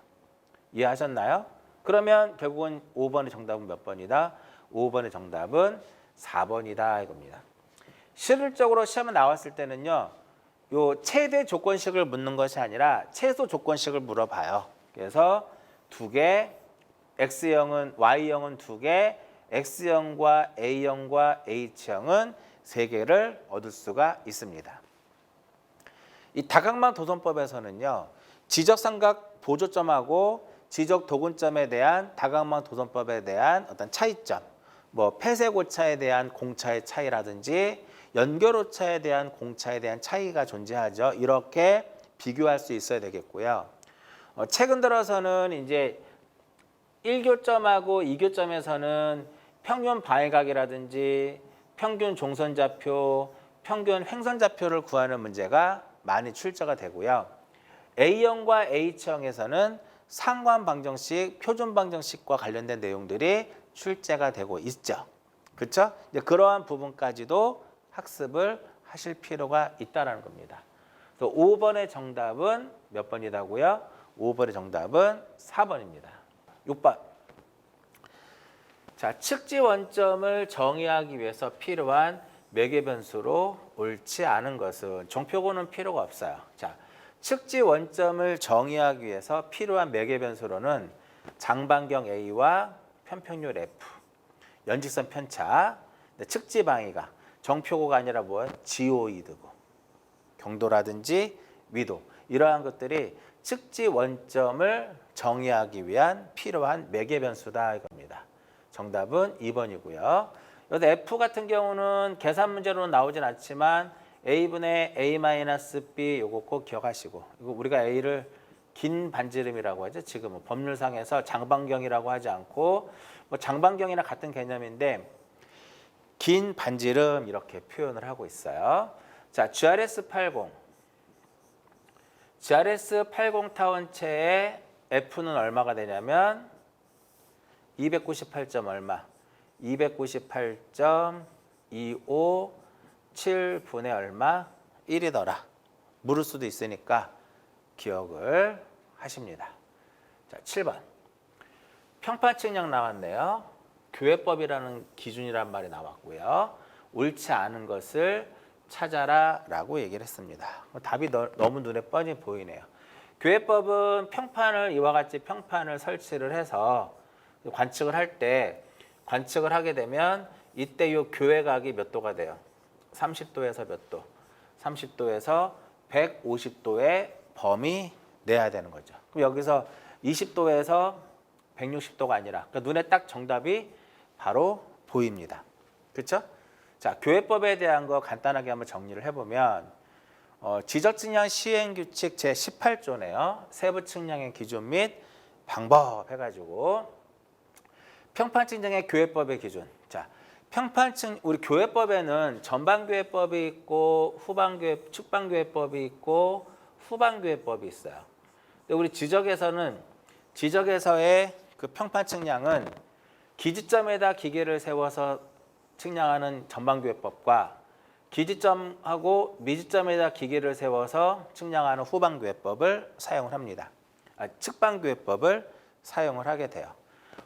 이해하셨나요? 그러면 결국은 5번의 정답은 몇 번이다? 5번의 정답은 4번이다 이겁니다. 실질적으로 시험에 나왔을 때는요. 요 최대 조건식을 묻는 것이 아니라 최소 조건식을 물어봐요. 그래서 두 개, X형은 Y형은 두 개, X형과 A형과 H형은 세 개를 얻을 수가 있습니다. 이 다각망 도선법에서는요. 지적삼각 보조점하고 지적 도근점에 대한 다각망 도선법에 대한 어떤 차이점, 뭐 폐쇄고차에 대한 공차의 차이라든지 연결오차에 대한 공차에 대한 차이가 존재하죠. 이렇게 비교할 수 있어야 되겠고요. 최근 들어서는 이제 1교점하고 2교점에서는 평균 방해각이라든지 평균 종선좌표, 평균 횡선좌표를 구하는 문제가 많이 출제가 되고요. A형과 H형에서는 상관방정식, 표준방정식과 관련된 내용들이 출제가 되고 있죠. 그렇죠? 이제 그러한 부분까지도 학습을 하실 필요가 있다는 겁니다. 5번의 정답은 몇 번이라고요? 5번의 정답은 4번입니다. 6번. 자, 측지 원점을 정의하기 위해서 필요한 매개 변수로 옳지 않은 것은 종표고는 필요가 없어요. 자, 측지 원점을 정의하기 위해서 필요한 매개 변수로는 장반경 A와 편평률 F, 연직선 편차, 측지 방위가 정표고가 아니라 뭐야? 지오이드고 경도라든지 위도 이러한 것들이 측지 원점을 정의하기 위한 필요한 매개 변수다 이겁니다. 정답은 2번이고요. 여기서 F 같은 경우는 계산 문제로는 나오진 않지만 A분의 A-B 요거 꼭 기억하시고 이거 우리가 A를 긴 반지름이라고 하죠. 지금은 법률상에서 장반경이라고 하지 않고 뭐 장반경이나 같은 개념인데 긴 반지름 이렇게 표현을 하고 있어요. 자, GRS80 타원체의 F는 얼마가 되냐면 298점 얼마? 298.257분의 얼마? 1이더라. 물을 수도 있으니까 기억을 하십니다. 자, 7번. 평판측량 나왔네요. 교회법이라는 기준이란 말이 나왔고요. 옳지 않은 것을 찾아라 라고 얘기를 했습니다. 답이 너무 눈에 뻔히 보이네요. 교회법은 평판을 이와 같이 평판을 설치를 해서 관측을 할 때 관측을 하게 되면 이때 이 교회각이 몇 도가 돼요? 30도에서 몇 도? 30도에서 150도의 범위 내야 되는 거죠. 그럼 여기서 20도에서 160도가 아니라 그러니까 눈에 딱 정답이 바로 보입니다. 그렇죠? 자, 교회법에 대한 거 간단하게 한번 정리를 해보면 지적측량 시행규칙 제18조네요. 세부 측량의 기준 및 방법 해가지고 평판 측량의 교회법의 기준. 자, 우리 교회법에는 전반교회법이 있고 측반교회법이 있고 후반교회법이 있어요. 근데 우리 지적에서의 그 평판 측량은 기지점에다 기계를 세워서 측량하는 전반교회법과 기지점하고 미지점에다 기계를 세워서 측량하는 후반교회법을 사용을 합니다. 측반교회법을 사용을 하게 돼요.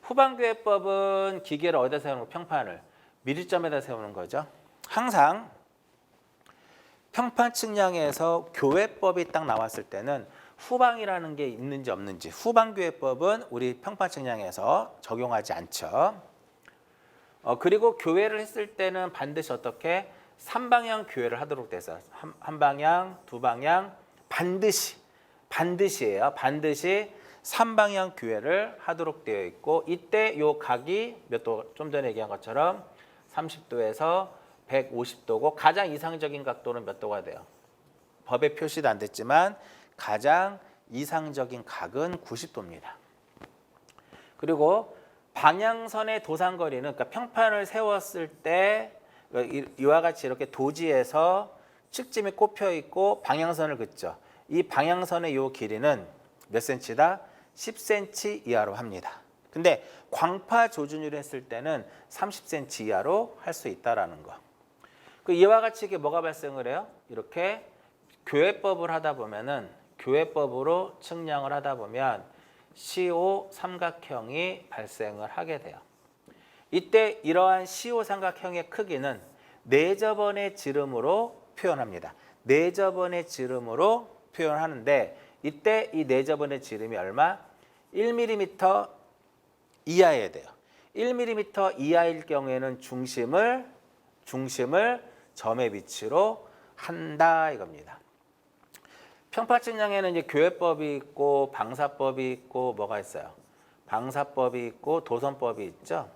후방교회법은 기계를 어디다 세우는 거? 평판을 미리점에다 세우는 거죠. 항상 평판 측량에서 교회법이 딱 나왔을 때는 후방이라는 게 있는지 없는지, 후방교회법은 우리 평판 측량에서 적용하지 않죠. 그리고 교회를 했을 때는 반드시 어떻게 3방향 교회를 하도록 돼서 한 방향, 두 방향 반드시예요. 반드시 3방향 교회를 하도록 되어 있고, 이때 요 각이 몇 도? 좀 전에 얘기한 것처럼 30도에서 150도고 가장 이상적인 각도는 몇 도가 돼요? 법에 표시도 안 됐지만 가장 이상적인 각은 90도입니다. 그리고 방향선의 도상거리는, 그러니까 평판을 세웠을 때 이와 같이 이렇게 도지에서 측짐이 꼽혀 있고 방향선을 긋죠. 이 방향선의 요 길이는 몇 센치다? 10cm 이하로 합니다. 근데 광파 조준율을 했을 때는 30cm 이하로 할 수 있다라는 거. 그 이와 같이 이게 뭐가 발생을 해요? 이렇게 교회법을 하다 보면은, 교회법으로 측량을 하다 보면 CO 삼각형이 발생을 하게 돼요. 이때 이러한 CO 삼각형의 크기는 내저번의 지름으로 표현합니다. 내저번의 지름으로 표현하는데, 이때 이 내저번의 지름이 얼마? 1mm 이하여야 돼요. 1mm 이하일 경우에는 중심을 점의 위치로 한다 이겁니다. 평파 측량에는 이제 교회법이 있고 방사법이 있고 뭐가 있어요? 방사법이 있고 도선법이 있죠.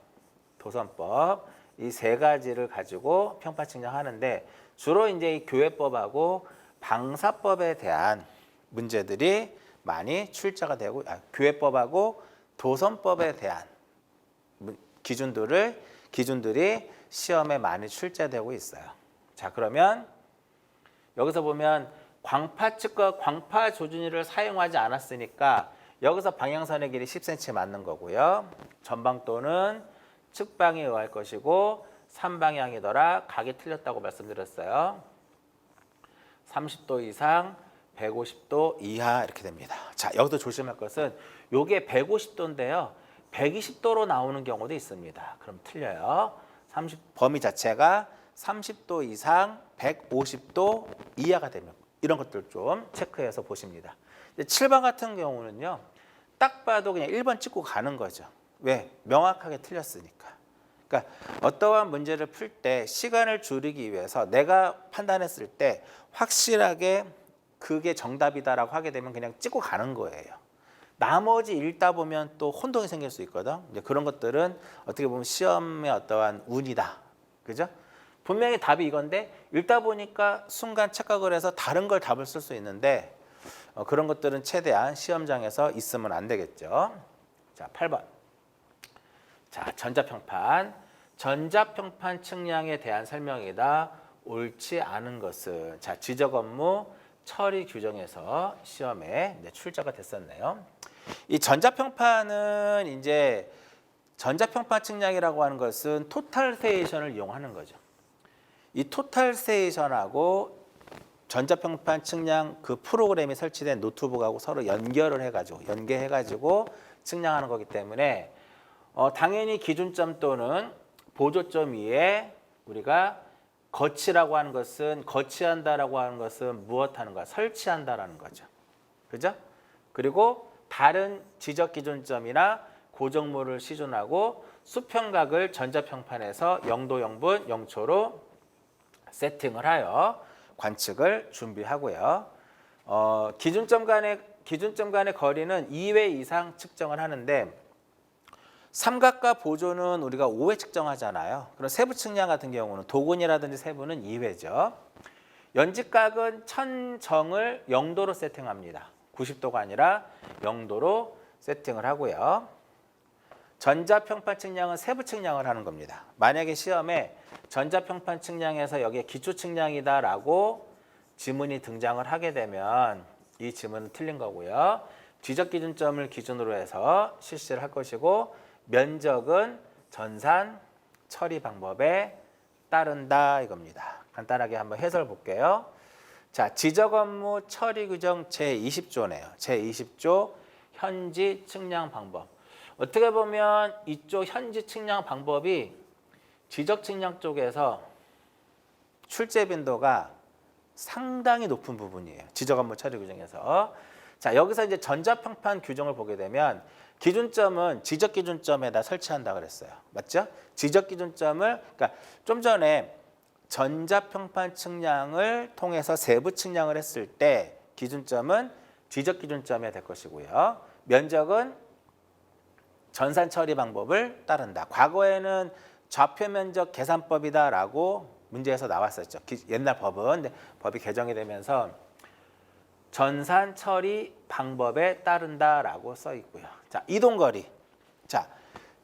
도선법, 이 세 가지를 가지고 평파 측량하는데, 주로 이제 이 교회법하고 방사법에 대한 문제들이 많이 출제가 되고, 교회법하고 도선법에 대한 기준들이 시험에 많이 출제되고 있어요. 자, 그러면 여기서 보면 광파측과 광파 조준율을 사용하지 않았으니까 여기서 방향선의 길이 10cm 맞는 거고요. 전방도는 측방에 의할 것이고 3방향이더라. 각이 틀렸다고 말씀드렸어요. 30도 이상, 150도 이하 이렇게 됩니다. 자, 여기서 조심할 것은 요게 150도인데요. 120도로 나오는 경우도 있습니다. 그럼 틀려요. 범위 자체가 30도 이상, 150도 이하가 되면 이런 것들 좀 체크해서 보십니다. 7번 같은 경우는요, 딱 봐도 그냥 1번 찍고 가는 거죠. 왜? 명확하게 틀렸으니까. 그러니까 어떠한 문제를 풀 때 시간을 줄이기 위해서 내가 판단했을 때 확실하게 그게 정답이다라고 하게 되면 그냥 찍고 가는 거예요. 나머지 읽다 보면 또 혼동이 생길 수 있거든. 이제 그런 것들은 어떻게 보면 시험의 어떠한 운이다. 그죠? 분명히 답이 이건데 읽다 보니까 순간 착각을 해서 다른 걸 답을 쓸 수 있는데, 그런 것들은 최대한 시험장에서 있으면 안 되겠죠. 자, 8번. 자, 전자평판. 전자평판 측량에 대한 설명이다. 옳지 않은 것은, 자, 지적 업무 처리 규정에서 시험에 출제가 됐었네요. 이 전자평판은 이제 전자평판 측량이라고 하는 것은 토탈세이션을 이용하는 거죠. 이 토탈세이션하고 전자평판 측량 그 프로그램이 설치된 노트북하고 서로 연계해가지고 측량하는 거기 때문에 당연히 기준점 또는 보조점 위에 우리가 거치라고 하는 것은, 거치한다라고 하는 것은 무엇하는 거야? 설치한다라는 거죠. 그죠? 그리고 다른 지적 기준점이나 고정물을 시준하고 수평각을 전자평판에서 0도 0분 0초로 세팅을 하여 관측을 준비하고요. 기준점 간의 거리는 2회 이상 측정을 하는데, 삼각과 보조는 우리가 5회 측정하잖아요. 그럼 세부 측량 같은 경우는 도근이라든지 세부는 2회죠. 연직각은 천정을 0도로 세팅합니다. 90도가 아니라 0도로 세팅을 하고요. 전자평판 측량은 세부 측량을 하는 겁니다. 만약에 시험에 전자평판 측량에서 여기에 기초 측량이다라고 지문이 등장을 하게 되면 이 지문은 틀린 거고요. 지적 기준점을 기준으로 해서 실시를 할 것이고, 면적은 전산 처리 방법에 따른다 이겁니다. 간단하게 한번 해설 볼게요. 자, 지적 업무 처리 규정 제20조네요. 제20조 현지 측량 방법. 어떻게 보면 이쪽 현지 측량 방법이 지적 측량 쪽에서 출제 빈도가 상당히 높은 부분이에요. 지적 업무 처리 규정에서. 자, 여기서 이제 전자평판 규정을 보게 되면 기준점은 지적 기준점에다 설치한다 그랬어요. 맞죠? 지적 기준점을 그러니까 좀 전에 전자평판 측량을 통해서 세부 측량을 했을 때 기준점은 지적 기준점에 될 것이고요. 면적은 전산 처리 방법을 따른다. 과거에는 좌표 면적 계산법이다라고 문제에서 나왔었죠. 옛날 법은. 근데 법이 개정이 되면서 전산 처리 방법에 따른다라고 써 있고요. 자, 이동거리. 자,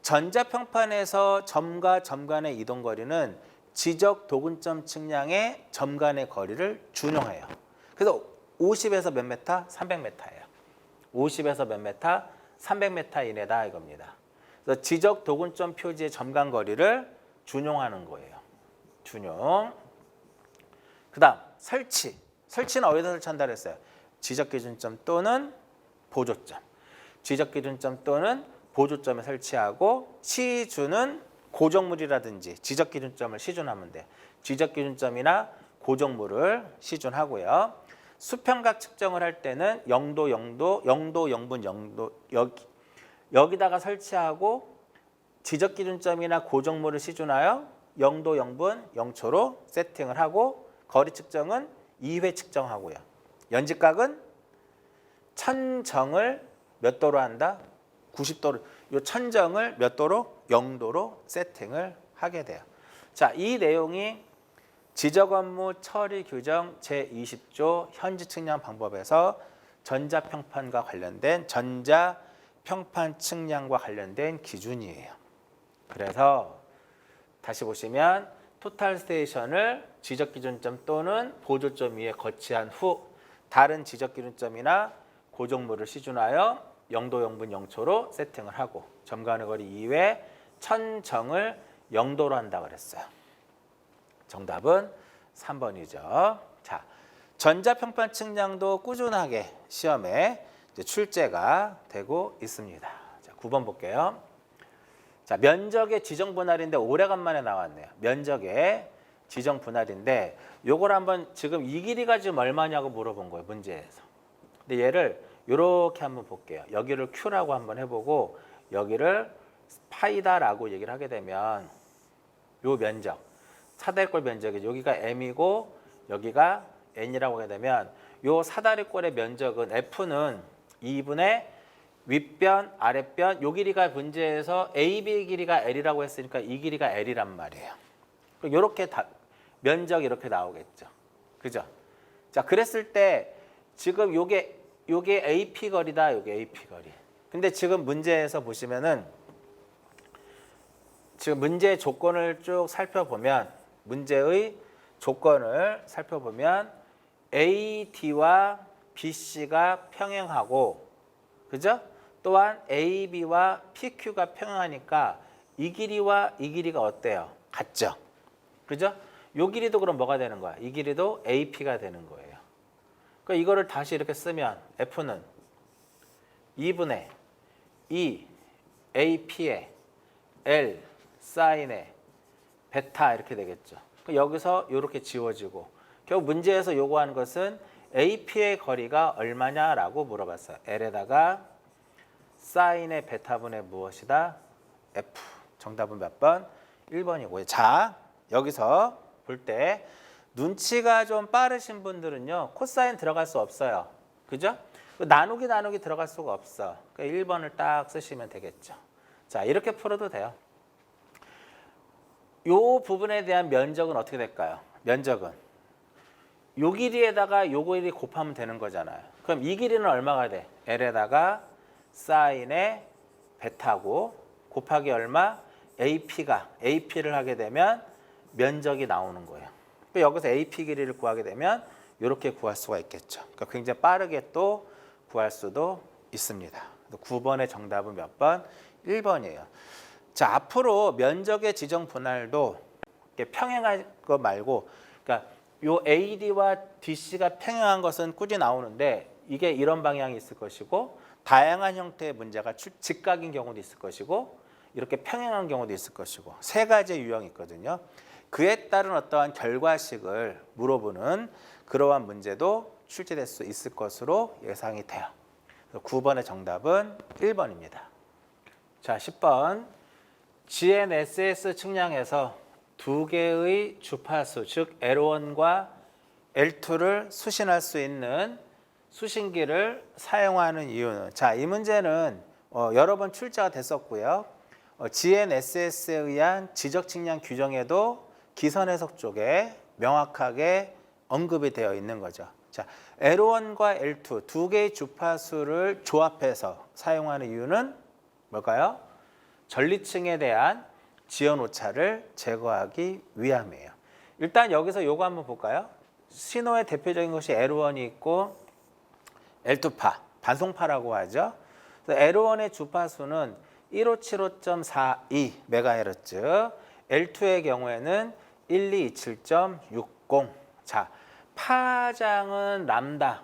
전자평판에서 점과 점 간의 이동거리는 지적 도근점 측량의 점 간의 거리를 준용해요. 그래서 50에서 몇 메타? 300m예요. 50에서 몇 메타? 300m 이내다 이겁니다. 그래서 지적 도근점 표지의 점 간 거리를 준용하는 거예요. 준용. 그다음 설치. 설치는 어디서 설치한다 그랬어요? 지적 기준점 또는 보조점. 지적 기준점 또는 보조점에 설치하고 시준은 고정물이라든지 지적 기준점을 시준하면 돼. 지적 기준점이나 고정물을 시준하고요. 수평각 측정을 할 때는 0도, 0분, 0도 여기다가 설치하고 지적 기준점이나 고정물을 시준하여 0도, 0분, 0초로 세팅을 하고 거리 측정은 2회 측정하고요. 연직각은 천정을 몇 도로 한다? 90도로. 이 천정을 몇 도로? 0도로 세팅을 하게 돼요. 자, 이 내용이 지적 업무 처리 규정 제20조 현지 측량 방법에서 전자평판과 관련된 전자평판 측량과 관련된 기준이에요. 그래서 다시 보시면 토탈 스테이션을 지적 기준점 또는 보조점 위에 거치한 후 다른 지적 기준점이나 고정물을 시준하여 0도 0분 0초로 세팅을 하고 점 간의 거리 이외에 천정을 0도로 한다 그랬어요. 정답은 3번이죠. 자, 전자평판 측량도 꾸준하게 시험에 이제 출제가 되고 있습니다. 자, 9번 볼게요. 자, 면적의 지정 분할인데 오래간만에 나왔네요. 면적의 지정 분할인데 요걸 한번 지금 이 길이가 지금 얼마냐고 물어본 거예요. 문제에서. 근데 얘를 이렇게 한번 볼게요. 여기를 Q라고 한번 해보고 여기를 파이다라고 얘기를 하게 되면 요 면적 사다리꼴 면적이 여기가 M이고 여기가 N이라고 하게 되면 요 사다리꼴의 면적은 F는 2분의 윗변, 아랫변 요 길이가 문제에서 AB 길이가 L이라고 했으니까 이 길이가 L이란 말이에요. 이렇게 면적이 이렇게 나오겠죠. 그죠? 자, 그랬을 때 지금 요게 AP 거리다. 요게 AP 거리. 근데 지금 문제에서 보시면은 지금 문제의 조건을 쭉 살펴보면 문제의 조건을 살펴보면 AD와 BC가 평행하고 그죠? 또한 AB와 PQ가 평행하니까 이 길이와 이 길이가 어때요? 같죠? 그죠? 요 길이도 그럼 뭐가 되는 거야? 이 길이도 AP가 되는 거예요. 그러니까 이거를 다시 이렇게 쓰면 F는 2분의 2 AP의 L 사인의 베타 이렇게 되겠죠. 여기서 이렇게 지워지고 결국 문제에서 요구하는 것은 AP의 거리가 얼마냐라고 물어봤어요. L에다가 사인의 베타분의 무엇이다? F. 정답은 몇 번? 1번이고요. 자, 여기서 볼 때 눈치가 좀 빠르신 분들은요. 코사인 들어갈 수 없어요. 그죠? 나누기 들어갈 수가 없어. 그러니까 1번을 딱 쓰시면 되겠죠. 자, 이렇게 풀어도 돼요. 요 부분에 대한 면적은 어떻게 될까요? 면적은 요 길이에다가 요 길이 곱하면 되는 거잖아요. 그럼 이 길이는 얼마가 돼? L에다가 사인의 베타고 곱하기 얼마? AP를 하게 되면 면적이 나오는 거예요. 여기서 AP 길이를 구하게 되면 이렇게 구할 수가 있겠죠. 그러니까 굉장히 빠르게 또 구할 수도 있습니다. 9번의 정답은 몇 번? 1번이에요. 자, 앞으로 면적의 지정 분할도 평행할 거 말고, 그러니까 요 AD와 DC가 평행한 것은 꾸준히 나오는데 이게 이런 방향이 있을 것이고 다양한 형태의 문제가 직각인 경우도 있을 것이고 이렇게 평행한 경우도 있을 것이고 세 가지의 유형이 있거든요. 그에 따른 어떠한 결과식을 물어보는 그러한 문제도 출제될 수 있을 것으로 예상이 돼요. 9번의 정답은 1번입니다. 자, 10번. GNSS 측량에서 두 개의 주파수, 즉 L1과 L2를 수신할 수 있는 수신기를 사용하는 이유는, 자, 이 문제는 여러 번 출제가 됐었고요. GNSS에 의한 지적 측량 규정에도 기선 해석 쪽에 명확하게 언급이 되어 있는 거죠. 자, L1과 L2 두 개의 주파수를 조합해서 사용하는 이유는 뭘까요? 전리층에 대한 지연 오차를 제거하기 위함이에요. 일단 여기서 요거 한번 볼까요? 신호의 대표적인 것이 L1이 있고 L2파, 반송파라고 하죠. L1의 주파수는 1575.42MHz, L2의 경우에는 1227.60. 자, 파장은 람다.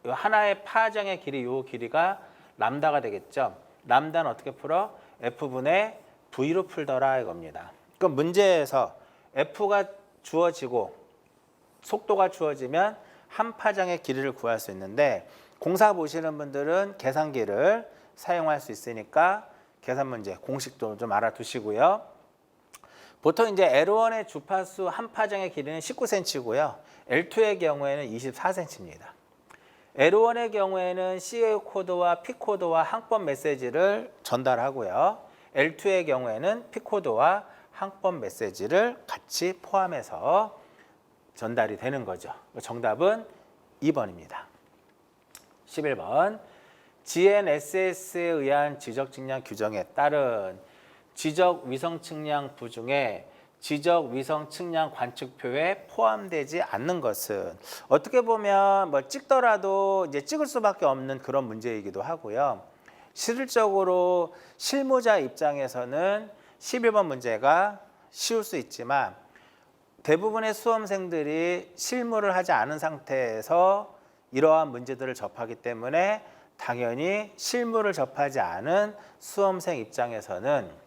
요 하나의 파장의 길이, 요 길이가 람다가 되겠죠. 람다는 어떻게 풀어? F분의 V로 풀더라 이겁니다. 그럼 문제에서 F가 주어지고 속도가 주어지면 한 파장의 길이를 구할 수 있는데, 공사 보시는 분들은 계산기를 사용할 수 있으니까 계산 문제, 공식도 좀 알아두시고요. 보통 이제 L1의 주파수 한 파장의 길이는 19cm고요. L2의 경우에는 24cm입니다. L1의 경우에는 CA 코드와 P 코드와 항법 메시지를 전달하고요. L2의 경우에는 P 코드와 항법 메시지를 같이 포함해서 전달이 되는 거죠. 정답은 2번입니다. 11번. GNSS에 의한 지적 측량 규정에 따른 지적 위성 측량부 중에 지적 위성 측량 관측표에 포함되지 않는 것은, 어떻게 보면 뭐 찍더라도 이제 찍을 수밖에 없는 그런 문제이기도 하고요. 실질적으로 실무자 입장에서는 11번 문제가 쉬울 수 있지만 대부분의 수험생들이 실무를 하지 않은 상태에서 이러한 문제들을 접하기 때문에 당연히 실무를 접하지 않은 수험생 입장에서는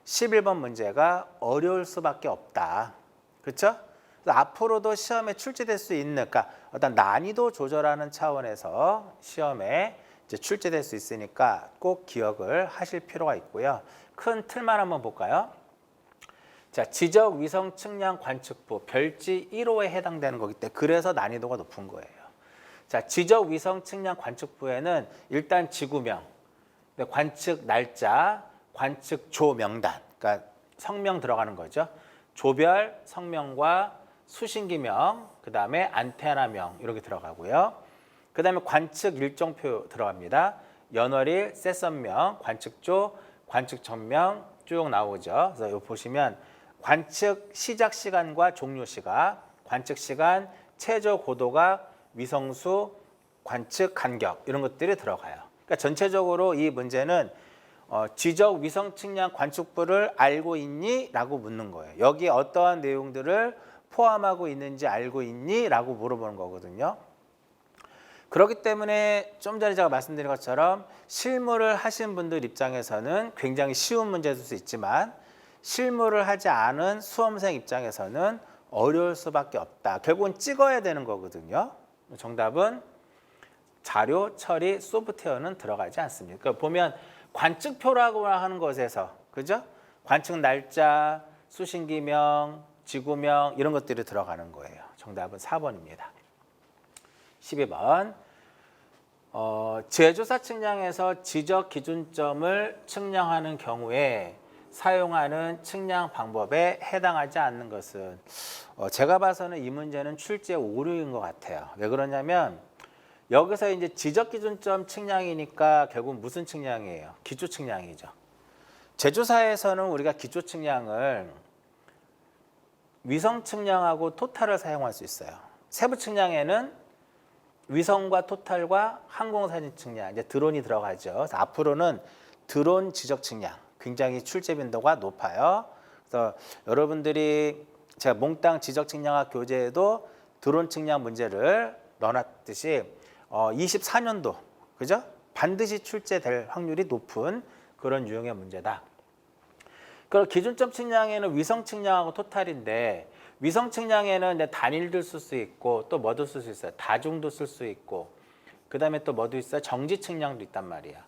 11번 문제가 어려울 수밖에 없다. 그렇죠? 앞으로도 시험에 출제될 수 있는, 그러니까 어떤 난이도 조절하는 차원에서 시험에 이제 출제될 수 있으니까 꼭 기억을 하실 필요가 있고요. 큰 틀만 한번 볼까요? 자, 지적 위성 측량 관측부 별지 1호에 해당되는 거기 때문에 그래서 난이도가 높은 거예요. 자, 지적 위성 측량 관측부에는 일단 지구명, 관측 날짜, 관측 조 명단, 그러니까 성명 들어가는 거죠. 조별 성명과 수신기명, 그 다음에 안테나명 이렇게 들어가고요. 그 다음에 관측 일정표 들어갑니다. 연월일, 세선명, 관측조, 관측전명 쭉 나오죠. 그래서 이거 보시면 관측 시작 시간과 종료 시각, 관측 시간, 최저 고도가, 위성수, 관측 간격 이런 것들이 들어가요. 그러니까 전체적으로 이 문제는 지적 위성 측량 관측부를 알고 있니? 라고 묻는 거예요. 여기에 어떠한 내용들을 포함하고 있는지 알고 있니? 라고 물어보는 거거든요. 그렇기 때문에 좀 전에 제가 말씀드린 것처럼 실무를 하신 분들 입장에서는 굉장히 쉬운 문제일 수 있지만 실무를 하지 않은 수험생 입장에서는 어려울 수밖에 없다. 결국은 찍어야 되는 거거든요. 정답은 자료 처리 소프트웨어는 들어가지 않습니다. 그러니까 보면 관측표라고 하는 것에서, 그죠? 관측 날짜, 수신기명, 지구명 이런 것들이 들어가는 거예요. 정답은 4번입니다. 12번. 제조사 측량에서 지적 기준점을 측량하는 경우에 사용하는 측량 방법에 해당하지 않는 것은, 제가 봐서는 이 문제는 출제 오류인 것 같아요. 왜 그러냐면 여기서 이제 지적 기준점 측량이니까 결국 무슨 측량이에요? 기초 측량이죠. 제조사에서는 우리가 기초 측량을 위성 측량하고 토탈을 사용할 수 있어요. 세부 측량에는 위성과 토탈과 항공사진 측량, 이제 드론이 들어가죠. 그래서 앞으로는 드론 지적 측량 굉장히 출제 빈도가 높아요. 그래서 여러분들이 제가 몽땅 지적 측량학 교재에도 드론 측량 문제를 넣어놨듯이 24년도, 그죠? 반드시 출제될 확률이 높은 그런 유형의 문제다. 그리고 기준점 측량에는 위성 측량하고 토탈인데 위성 측량에는 이제 단일도 쓸 수 있고 또 뭐도 쓸 수 있어요. 다중도 쓸 수 있고 그다음에 또 뭐도 있어요. 정지 측량도 있단 말이야.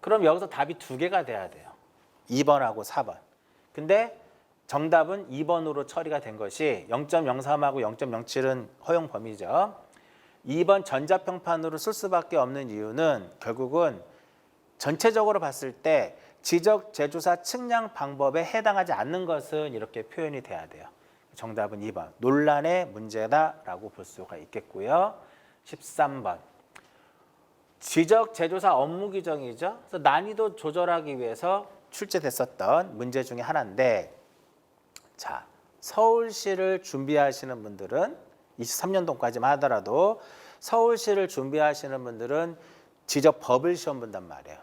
그럼 여기서 답이 두 개가 돼야 돼요. 2번하고 4번. 근데 정답은 2번으로 처리가 된 것이 0.03하고 0.07은 허용 범위죠. 2번 전자평판으로 쓸 수밖에 없는 이유는 결국은 전체적으로 봤을 때 지적 제조사 측량 방법에 해당하지 않는 것은 이렇게 표현이 돼야 돼요. 정답은 2번. 논란의 문제다라고 볼 수가 있겠고요. 13번. 지적 제조사 업무 규정이죠. 그래서 난이도 조절하기 위해서 출제됐었던 문제 중에 하나인데 자, 서울시를 준비하시는 분들은 23년도까지만 하더라도 서울시를 준비하시는 분들은 지적법을 시험 본단 말이에요.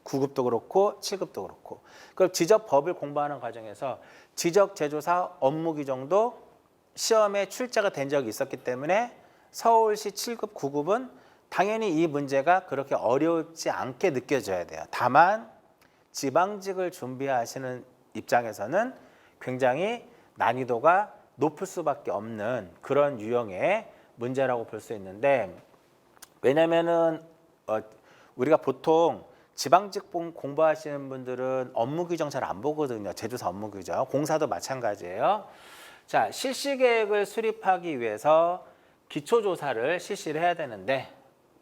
9급도 그렇고 7급도 그렇고. 그럼 지적법을 공부하는 과정에서 지적제조사 업무 규정도 시험에 출제가 된 적이 있었기 때문에 서울시 7급, 9급은 당연히 이 문제가 그렇게 어렵지 않게 느껴져야 돼요. 다만 지방직을 준비하시는 입장에서는 굉장히 난이도가 높을 수밖에 없는 그런 유형의 문제라고 볼 수 있는데 왜냐면은 우리가 보통 지방직 공부하시는 분들은 업무 규정 잘 안 보거든요. 제조사 업무 규정. 공사도 마찬가지예요. 자, 실시 계획을 수립하기 위해서 기초조사를 실시를 해야 되는데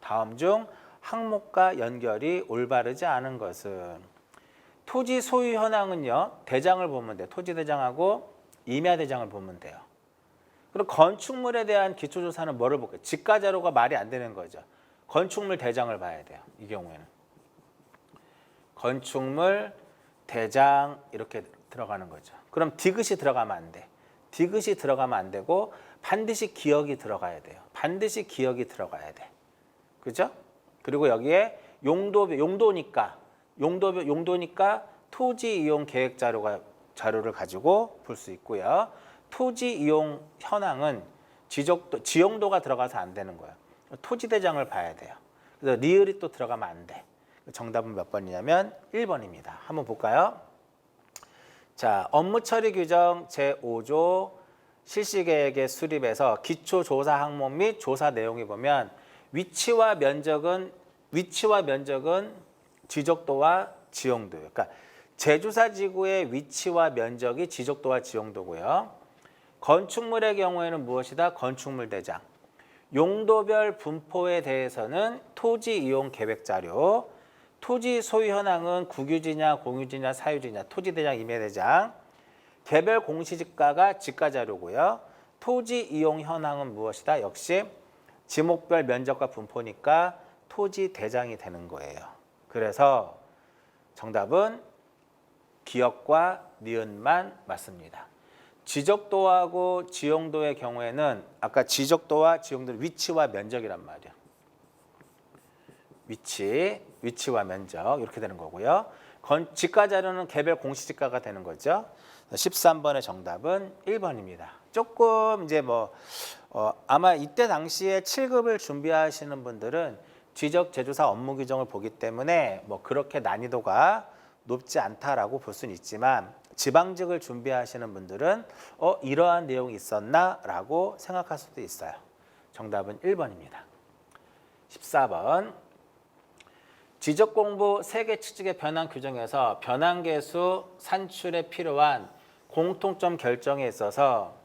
다음 중 항목과 연결이 올바르지 않은 것은 토지 소유 현황은요. 대장을 보면 돼요. 토지 대장하고 임야 대장을 보면 돼요. 그리고 건축물에 대한 기초조사는 뭐를 볼까요? 지가 자료가 말이 안 되는 거죠. 건축물 대장을 봐야 돼요. 이 경우에는. 건축물 대장 이렇게 들어가는 거죠. 그럼 디귿이 들어가면 안 돼. 디귿이 들어가면 안 되고 반드시 기역이 들어가야 돼요. 반드시 기역이 들어가야 돼. 그죠? 그리고 여기에 용도니까 토지 이용 계획 자료를 가지고 볼 수 있고요. 토지 이용 현황은 지용도가 들어가서 안 되는 거예요. 토지 대장을 봐야 돼요. 그래서 리을이 또 들어가면 안 돼. 정답은 몇 번이냐면 1번입니다. 한번 볼까요? 자, 업무 처리 규정 제5조 실시계획의 수립에서 기초조사 항목 및 조사 내용이 보면 위치와 면적은 지적도와 지용도예요. 그러니까 제조사 지구의 위치와 면적이 지적도와 지용도고요. 건축물의 경우에는 무엇이다? 건축물 대장. 용도별 분포에 대해서는 토지 이용 계획 자료. 토지 소유 현황은 국유지냐 공유지냐 사유지냐 토지 대장 임야 대장. 개별 공시지가가 지가 자료고요. 토지 이용 현황은 무엇이다? 역시 지목별 면적과 분포니까 토지 대장이 되는 거예요. 그래서 정답은 기역과 니은만 맞습니다. 지적도하고 지용도의 경우에는 아까 지적도와 지용도는 위치와 면적이란 말이야. 위치와 면적 이렇게 되는 거고요. 지가 자료는 개별 공시지가가 되는 거죠. 13번의 정답은 1번입니다. 조금 이제 아마 이때 당시에 7급을 준비하시는 분들은 지적 제조사 업무 규정을 보기 때문에 그렇게 난이도가 높지 않다라고 볼 수는 있지만 지방직을 준비하시는 분들은 이러한 내용이 있었나라고 생각할 수도 있어요. 정답은 1번입니다. 14번 지적공부 세계 측직의 변환 규정에서 변환계수 산출에 필요한 공통점 결정에 있어서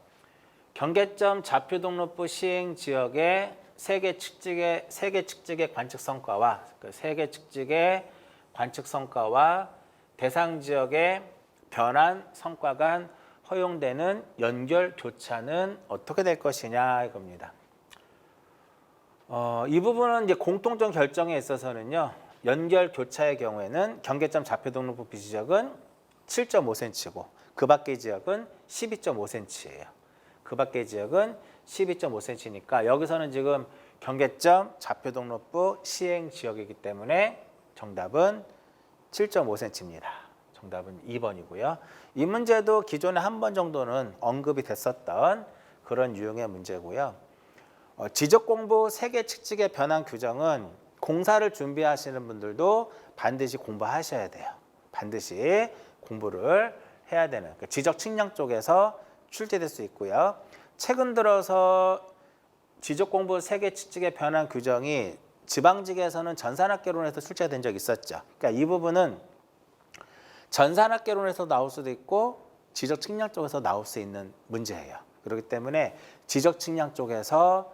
경계점 좌표등록부 시행 지역의 세계 측직의 관측 성과와 세계 측직의 관측 성과와 대상 지역의 변환 성과 간 허용되는 연결 교차는 어떻게 될 것이냐 이겁니다. 이 부분은 이제 공통점 결정에 있어서는요. 연결 교차의 경우에는 경계점 좌표등록부 비지역은 7.5cm고 그 밖의 지역은 12.5cm예요. 그 밖의 지역은 12.5cm니까 여기서는 지금 경계점 좌표등록부 시행 지역이기 때문에 정답은 7.5cm입니다. 정답은 2번이고요. 이 문제도 기존에 한 번 정도는 언급이 됐었던 그런 유형의 문제고요. 지적공부 세계 측직의 변환 규정은 공사를 준비하시는 분들도 반드시 공부하셔야 돼요. 반드시 공부를 해야 되는 그러니까 지적 측량 쪽에서 출제될 수 있고요. 최근 들어서 지적 공부 세계 측직의 변환 규정이 지방직에서는 전산학개론에서 출제된 적이 있었죠. 그러니까 이 부분은 전산학개론에서 나올 수도 있고 지적 측량 쪽에서 나올 수 있는 문제예요. 그렇기 때문에 지적 측량 쪽에서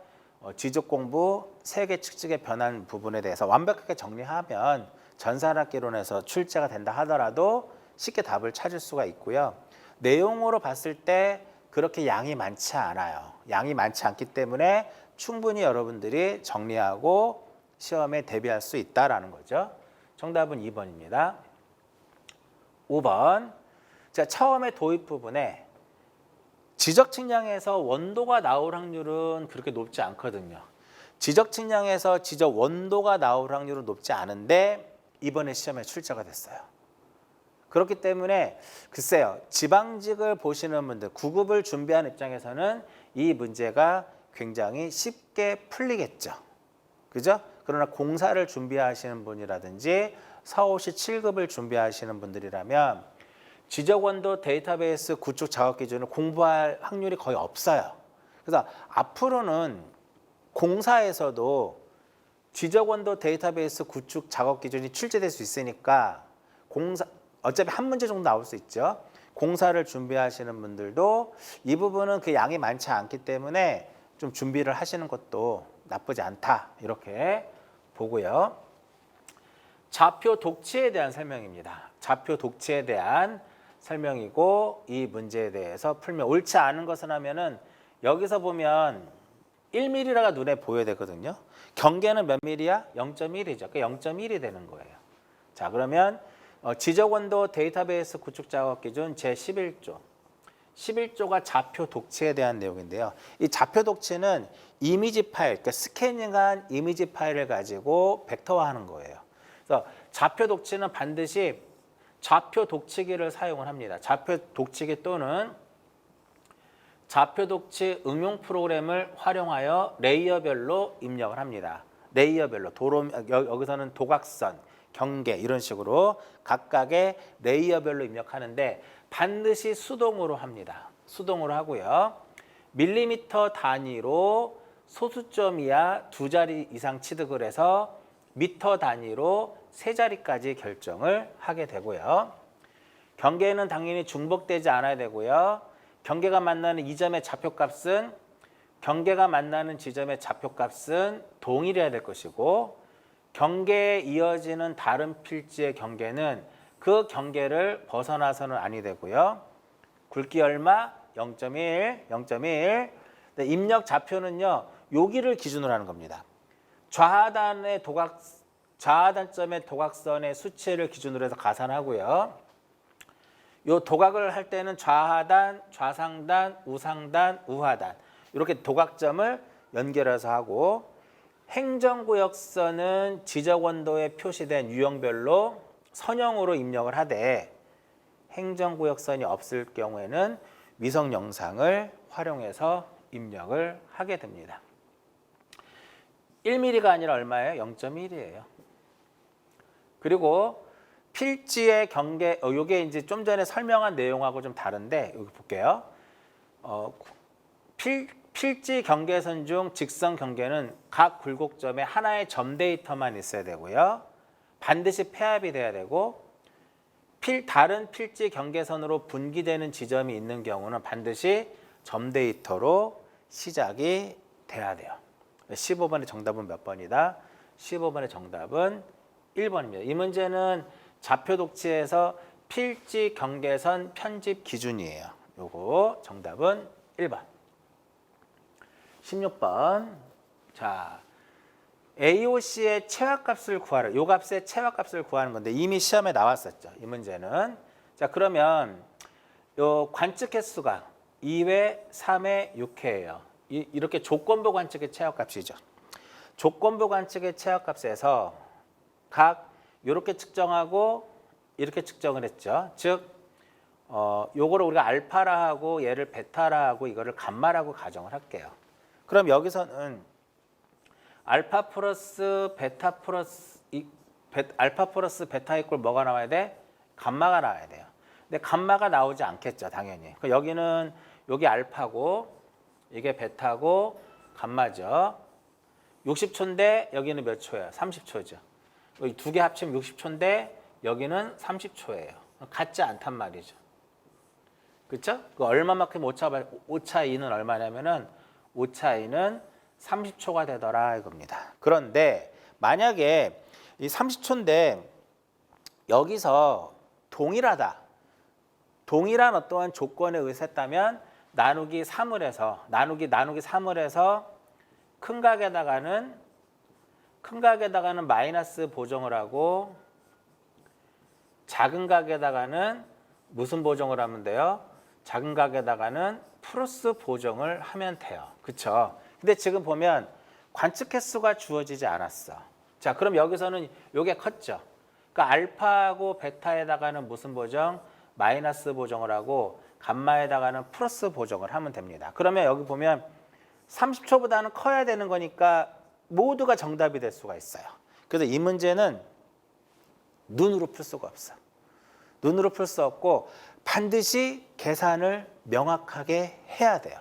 지적 공부 세계 측직의 변환 부분에 대해서 완벽하게 정리하면 전산학개론에서 출제가 된다 하더라도 쉽게 답을 찾을 수가 있고요. 내용으로 봤을 때 그렇게 양이 많지 않아요. 양이 많지 않기 때문에 충분히 여러분들이 정리하고 시험에 대비할 수 있다라는 거죠. 정답은 2번입니다. 5번. 자, 처음에 도입 부분에 지적 측량에서 원도가 나올 확률은 그렇게 높지 않거든요. 지적 측량에서 지적 원도가 나올 확률은 높지 않은데 이번에 시험에 출제가 됐어요. 그렇기 때문에 글쎄요. 지방직을 보시는 분들, 9급을 준비하는 입장에서는 이 문제가 굉장히 쉽게 풀리겠죠. 그죠? 그러나 공사를 준비하시는 분이라든지 4, 5시 7급을 준비하시는 분들이라면 지적원도 데이터베이스 구축 작업 기준을 공부할 확률이 거의 없어요. 그래서 앞으로는 공사에서도 지적원도 데이터베이스 구축 작업 기준이 출제될 수 있으니까 어차피 한 문제 정도 나올 수 있죠. 공사를 준비하시는 분들도 이 부분은 그 양이 많지 않기 때문에 좀 준비를 하시는 것도 나쁘지 않다. 이렇게 보고요. 좌표 독치에 대한 설명입니다. 좌표 독치에 대한 설명이고 이 문제에 대해서 풀면 옳지 않은 것은 하면은 여기서 보면 1mm가 눈에 보여야 되거든요. 경계는 몇 mm야? 0.1이죠. 그 0.1이 되는 거예요. 자, 그러면 지적원도 데이터베이스 구축 작업 기준 제11조. 11조가 좌표 독치에 대한 내용인데요. 이 좌표 독치는 이미지 파일, 그러니까 스캐닝한 이미지 파일을 가지고 벡터화하는 거예요. 그래서 좌표 독치는 반드시 좌표 독치기를 사용을 합니다. 좌표 독치기 또는 좌표 독치 응용 프로그램을 활용하여 레이어별로 입력을 합니다. 레이어별로 여기서는 도각선, 경계 이런 식으로 각각의 레이어별로 입력하는데 반드시 수동으로 합니다. 수동으로 하고요. 밀리미터 단위로 소수점 이하 2자리 이상 취득을 해서 미터 단위로 3자리까지 결정을 하게 되고요. 경계는 당연히 중복되지 않아야 되고요. 경계가 만나는 이 점의 좌표값은 경계가 만나는 지점의 좌표값은 동일해야 될 것이고 경계에 이어지는 다른 필지의 경계는 그 경계를 벗어나서는 아니 되고요. 굵기 얼마? 0.1, 0.1. 입력 좌표는요. 여기를 기준으로 하는 겁니다. 좌하단점의 도각선의 수치를 기준으로 해서 가산하고요. 요 도각을 할 때는 좌하단, 좌상단, 우상단, 우하단 이렇게 도각점을 연결해서 하고 행정구역선은 지적원도에 표시된 유형별로 선형으로 입력을 하되 행정구역선이 없을 경우에는 위성 영상을 활용해서 입력을 하게 됩니다. 1mm가 아니라 얼마예요? 0.1이에요. 그리고 필지의 경계, 이게 이제 좀 전에 설명한 내용하고 좀 다른데 여기 볼게요. 필지 경계선 중 직선 경계는 각 굴곡점에 하나의 점 데이터만 있어야 되고요. 반드시 폐합이 돼야 되고 다른 필지 경계선으로 분기되는 지점이 있는 경우는 반드시 점 데이터로 시작이 돼야 돼요. 15번의 정답은 몇 번이다? 15번의 정답은 1번입니다. 이 문제는 좌표 독치에서 필지 경계선 편집 기준이에요. 요거 정답은 1번. 16번. 자, AOC의 최하값을 구하라. 요 값의 최하값을 구하는 건데 이미 시험에 나왔었죠. 이 문제는. 자, 그러면 요 관측 횟수가 2회, 3회, 6회예요. 이렇게 조건부 관측의 최하값이죠. 조건부 관측의 최하값에서 각 이렇게 측정하고 이렇게 측정을 했죠. 즉 요거를 우리가 알파라 하고 얘를 베타라 하고 이거를 감마라고 가정을 할게요. 그럼 여기서는 알파 플러스 베타 플러스 알파 플러스 베타 이꼴 뭐가 나와야 돼? 감마가 나와야 돼요. 근데 감마가 나오지 않겠죠, 당연히. 여기는 여기 알파고 이게 베타고 감마죠. 60초인데 여기는 몇 초예요? 30초죠. 두 개 합치면 60초인데 여기는 30초예요. 같지 않단 말이죠. 그렇죠? 그 얼마만큼 오차 2는 얼마냐면은 오차 2는 30초가 되더라 이겁니다. 그런데 만약에 이 30초인데 여기서 동일하다. 동일한 어떠한 조건에 의했다면 나누기 3을 해서 나누기 3을 해서 큰 각에다가는 마이너스 보정을 하고 작은 각에다가는 무슨 보정을 하면 돼요? 작은 각에다가는 플러스 보정을 하면 돼요. 그렇죠? 근데 지금 보면 관측 횟수가 주어지지 않았어. 자, 그럼 여기서는 요게 컸죠. 그러니까 알파하고 베타에다가는 무슨 보정? 마이너스 보정을 하고 감마에다가는 플러스 보정을 하면 됩니다. 그러면 여기 보면 30초보다는 커야 되는 거니까 모두가 정답이 될 수가 있어요. 그래서 이 문제는 눈으로 풀 수가 없어. 눈으로 풀 수 없고 반드시 계산을 명확하게 해야 돼요.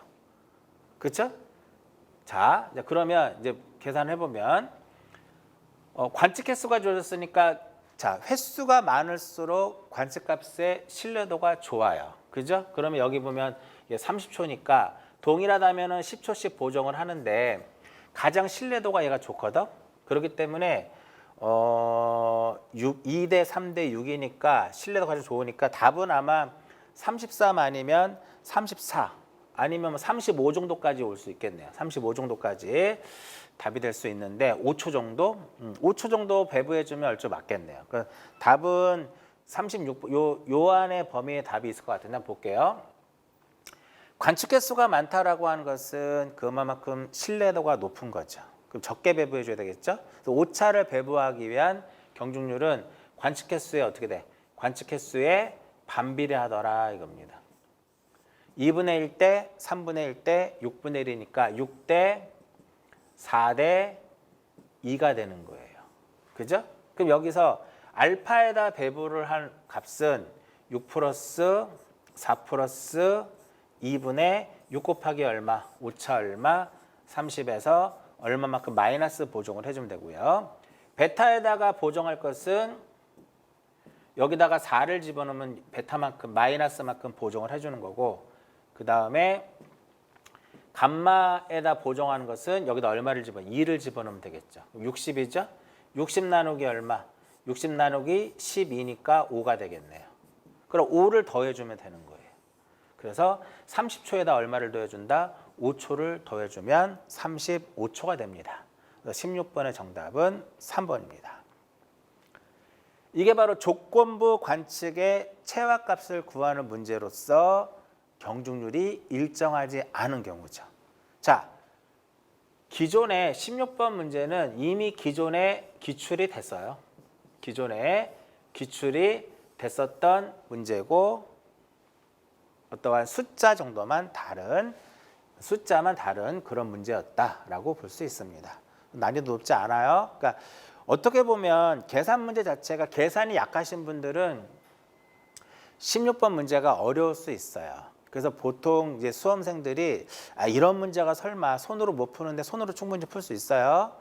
그렇죠? 자, 그러면 이제 계산해 보면 관측 횟수가 주어졌으니까 자, 횟수가 많을수록 관측값의 신뢰도가 좋아요. 그죠? 그러면 여기 보면 30초니까 동일하다면은 10초씩 보정을 하는데 가장 신뢰도가 얘가 좋거든. 그렇기 때문에 2대 3대 6이니까 신뢰도가 가장 좋으니까 답은 아마 33 아니면 34 아니면 35 정도까지 올 수 있겠네요. 35 정도까지 답이 될 수 있는데 5초 정도? 5초 정도 배부해 주면 얼추 맞겠네요. 그러니까 답은 36, 요 안에 범위의 답이 있을 것 같은데 한번 볼게요. 관측 횟수가 많다라고 하는 것은 그만큼 신뢰도가 높은 거죠. 그럼 적게 배부해 줘야 되겠죠? 그래서 오차를 배부하기 위한 경중률은 관측 횟수에 어떻게 돼? 관측 횟수에 반비례하더라 이겁니다. 2분의 1대 3분의 1대 6분의 1이니까 6대 4대 2가 되는 거예요. 그죠? 그럼 여기서 알파에다 배부를 한 값은 6 플러스 4 플러스 2분의 6 곱하기 얼마? 오차 얼마? 30에서 얼마만큼 마이너스 보정을 해주면 되고요. 베타에다가 보정할 것은 여기다가 4를 집어넣으면 베타만큼 마이너스만큼 보정을 해주는 거고 그 다음에 감마에다 보정하는 것은 여기다 얼마를 2를 집어넣으면 되겠죠. 60이죠? 60 나누기 얼마? 60 나누기 12니까 5가 되겠네요. 그럼 5를 더해주면 되는 거예요. 그래서 30초에다 얼마를 더해준다? 5초를 더해주면 35초가 됩니다. 16번의 정답은 3번입니다. 이게 바로 조건부 관측의 최하값을 구하는 문제로서 경중률이 일정하지 않은 경우죠. 자, 기존의 16번 문제는 이미 기존에 기출이 됐어요. 기존에 기출이 됐었던 문제고 어떠한 숫자만 다른 그런 문제였다라고 볼 수 있습니다. 난이도 높지 않아요. 그러니까 어떻게 보면 계산 문제 자체가 계산이 약하신 분들은 16번 문제가 어려울 수 있어요. 그래서 보통 이제 수험생들이 이런 문제가 설마 손으로 못 푸는데 손으로 충분히 풀 수 있어요.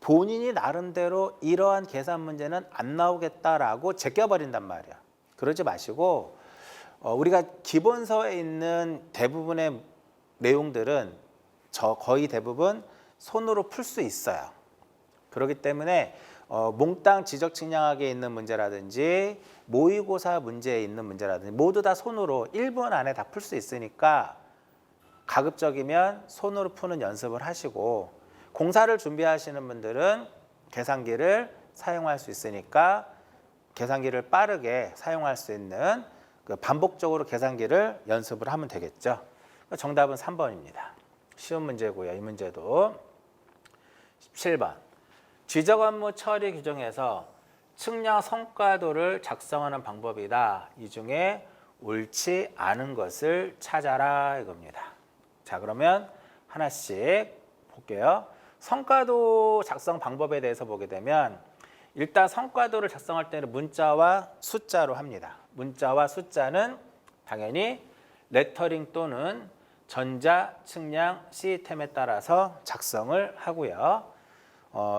본인이 나름대로 이러한 계산 문제는 안 나오겠다라고 제껴버린단 말이야. 그러지 마시고 우리가 기본서에 있는 대부분의 내용들은 거의 대부분 손으로 풀 수 있어요. 그렇기 때문에 몽땅 지적측량하게 있는 문제라든지 모의고사 문제에 있는 문제라든지 모두 다 손으로 1분 안에 다 풀 수 있으니까 가급적이면 손으로 푸는 연습을 하시고 공사를 준비하시는 분들은 계산기를 사용할 수 있으니까 계산기를 빠르게 사용할 수 있는 반복적으로 계산기를 연습을 하면 되겠죠. 정답은 3번입니다. 쉬운 문제고요. 이 문제도 17번. 지적 업무 처리 규정에서 측량 성과도를 작성하는 방법이다. 이 중에 옳지 않은 것을 찾아라 이겁니다. 자, 그러면 하나씩 볼게요. 성과도 작성 방법에 대해서 보게 되면 일단 성과도를 작성할 때는 문자와 숫자로 합니다. 문자와 숫자는 당연히 레터링 또는 전자 측량 시스템에 따라서 작성을 하고요.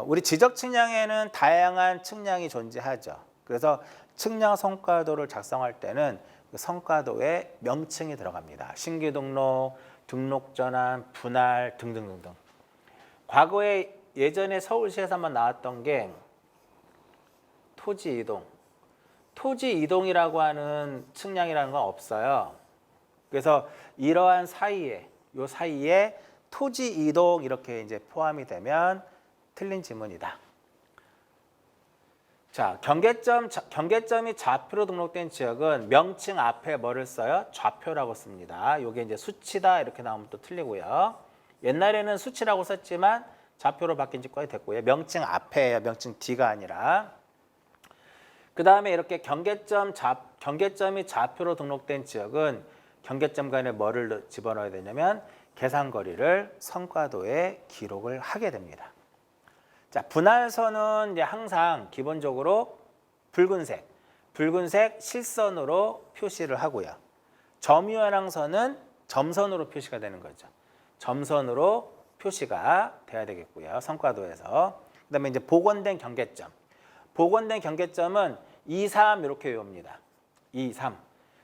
우리 지적 측량에는 다양한 측량이 존재하죠. 그래서 측량 성과도를 작성할 때는 그 성과도에 명칭이 들어갑니다. 신규 등록, 등록 전환, 분할 등등등등. 과거에 예전에 서울시에서 한번 나왔던 게 토지 이동. 토지 이동이라고 하는 측량이라는 건 없어요. 그래서 이러한 사이에 요 사이에 토지 이동 이렇게 이제 포함이 되면 틀린 지문이다. 자, 경계점이 좌표로 등록된 지역은 명칭 앞에 뭐를 써요? 좌표라고 씁니다. 이게 이제 수치다 이렇게 나오면 또 틀리고요. 옛날에는 수치라고 썼지만 좌표로 바뀐 지 꽤 됐고요. 명칭 앞에예요. 명칭 뒤가 아니라. 그 다음에 이렇게 경계점이 좌표로 등록된 지역은 경계점 간에 뭐를 집어넣어야 되냐면 계산거리를 성과도에 기록을 하게 됩니다. 자, 분할선은 이제 항상 기본적으로 붉은색 실선으로 표시를 하고요. 점유한항선은 점선으로 표시가 되는 거죠. 점선으로 표시가 돼야 되겠고요. 성과도에서. 그다음에 이제 복원된 경계점. 복원된 경계점은 2, 3 이렇게 외웁니다. 2, 3.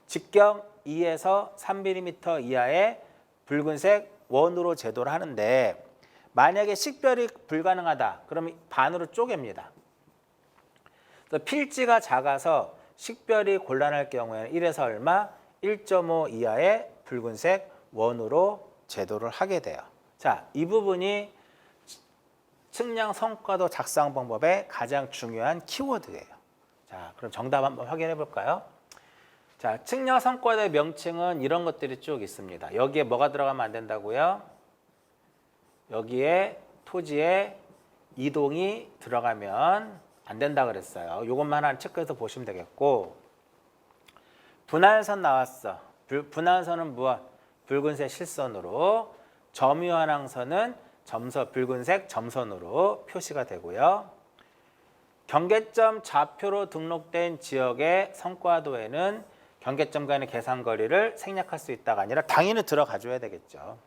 직경 2에서 3mm 이하의 붉은색 원으로 제도를 하는데 만약에 식별이 불가능하다. 그러면 반으로 쪼갭니다. 그래서 필지가 작아서 식별이 곤란할 경우에는 1에서 얼마? 1.5 이하의 붉은색 원으로 제도를 하게 돼요. 자, 이 부분이 측량 성과도 작성 방법의 가장 중요한 키워드예요. 자, 그럼 정답 한번 확인해 볼까요? 자, 측량 성과도의 명칭은 이런 것들이 쭉 있습니다. 여기에 뭐가 들어가면 안 된다고요? 여기에 토지에 이동이 들어가면 안 된다 그랬어요. 이것만 하나 체크해서 보시면 되겠고, 분할선 나왔어. 분할선은 무엇? 붉은색 실선으로, 점유한항선은 붉은색 점선으로 표시가 되고요. 경계점 좌표로 등록된 지역의 성과도에는 경계점 간의 계산거리를 생략할 수 있다가 아니라 당연히 들어가줘야 되겠죠.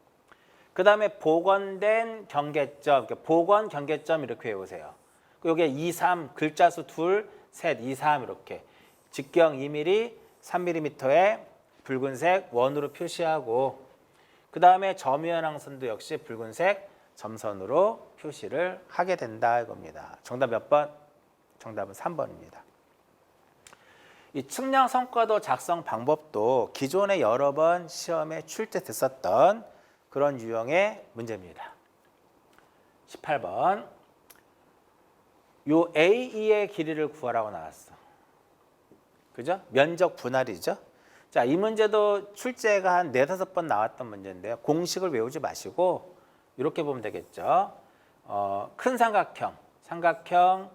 그 다음에 복원된 경계점, 복원 경계점 이렇게 외우세요. 여기에 2, 3, 글자 수 둘, 셋, 2, 3 이렇게 직경 2mm, 3mm의 붉은색 원으로 표시하고 그 다음에 점유한항선도 역시 붉은색 점선으로 표시를 하게 된다 이겁니다. 정답 몇 번? 정답은 3번입니다. 이 측량 성과도 작성 방법도 기존에 여러 번 시험에 출제됐었던 그런 유형의 문제입니다. 18번. 요 A2의 길이를 구하라고 나왔어. 그죠? 면적 분할이죠. 자, 이 문제도 출제가 한 4-5번 나왔던 문제인데요. 공식을 외우지 마시고 이렇게 보면 되겠죠. 큰 삼각형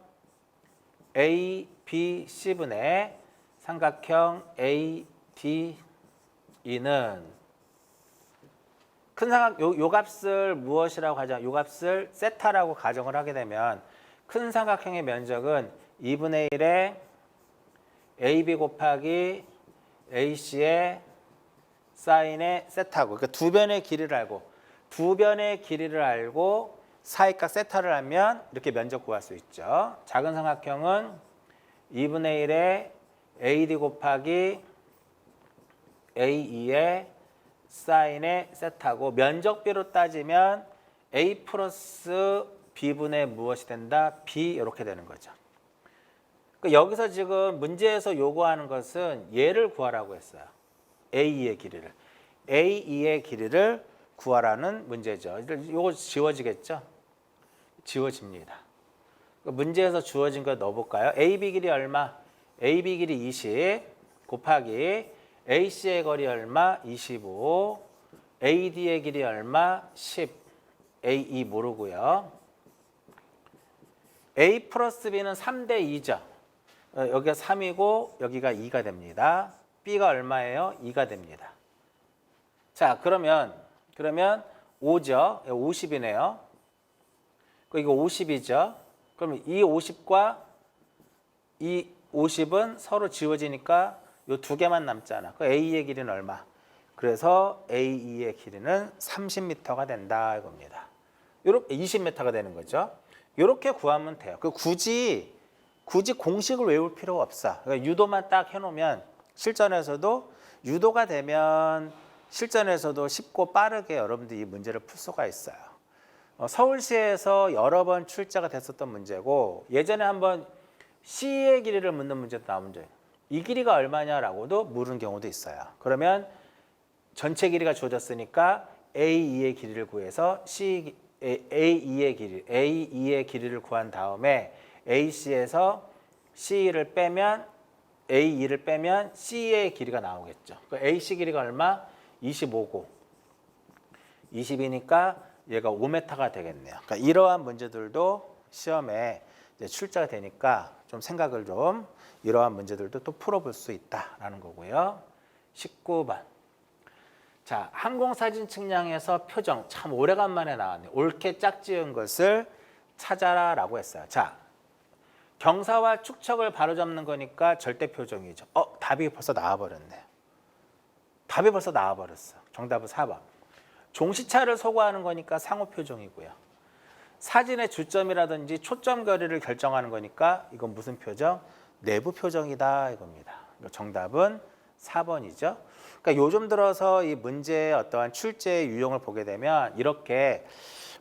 A, B, C분의 삼각형 A, D, E는 큰 요 값을 무엇이라고 요 값을 세타라고 가정을 하게 되면 큰 삼각형의 면적은 2분의 1의 AB 곱하기 AC의 사인의 세타고, 그러니까 두 변의 길이를 알고 사이값 세타를 하면 이렇게 면적 구할 수 있죠. 작은 삼각형은 2분의 1의 AD 곱하기 AE의 사인의 세타고, 면적비로 따지면 A 플러스 B분의 무엇이 된다? B 이렇게 되는 거죠. 그러니까 여기서 지금 문제에서 요구하는 것은 얘를 구하라고 했어요. A2의 길이를. A2의 길이를 구하라는 문제죠. 이거 지워지겠죠? 지워집니다. 문제에서 주어진 거 넣어볼까요? AB 길이 얼마? AB 길이 20 곱하기 AC의 거리 얼마? 25. AD의 길이 얼마? 10. AE 모르고요. A 플러스 B는 3대 2죠. 여기가 3이고 여기가 2가 됩니다. B가 얼마예요? 2가 됩니다. 자, 그러면 5죠. 50이네요. 이거 50이죠. 그럼 이 50과 이 50은 서로 지워지니까 요 두 개만 남잖아. 그 A의 길이는 얼마? 그래서 A2의 길이는 30m가 된다 이겁니다. 요렇게 20m가 되는 거죠. 이렇게 구하면 돼요. 굳이 공식을 외울 필요가 없어. 그러니까 유도만 딱 해놓으면 실전에서도 유도가 되면 실전에서도 쉽고 빠르게 여러분들이 이 문제를 풀 수가 있어요. 서울시에서 여러 번 출제가 됐었던 문제고 예전에 한번 C의 길이를 묻는 문제도 나온 문제예요. 이 길이가 얼마냐라고도 물은 경우도 있어요. 그러면 전체 길이가 주어졌으니까 A2의 길이를 구해서 A2의 길이를 구한 다음에 AC에서 C2를 빼면 A2를 빼면 C의 길이가 나오겠죠. AC 길이가 얼마? 25고 20이니까 얘가 5m가 되겠네요. 그러니까 이러한 문제들도 시험에 이제 출제가 되니까 좀 생각을 좀 이러한 문제들도 또 풀어볼 수 있다라는 거고요. 19번. 자, 항공사진 측량에서 표정 참 오래간만에 나왔네요. 옳게 짝지은 것을 찾아라라고 했어요. 자, 경사와 축척을 바로잡는 거니까 절대 표정이죠. 답이 벌써 나와버렸네. 답이 벌써 나와버렸어. 정답은 4번. 종시차를 소거하는 거니까 상호 표정이고요. 사진의 주점이라든지 초점 거리를 결정하는 거니까 이건 무슨 표정? 내부 표정이다 이겁니다. 정답은 4번이죠. 그러니까 요즘 들어서 이 문제의 어떠한 출제 유형을 보게 되면 이렇게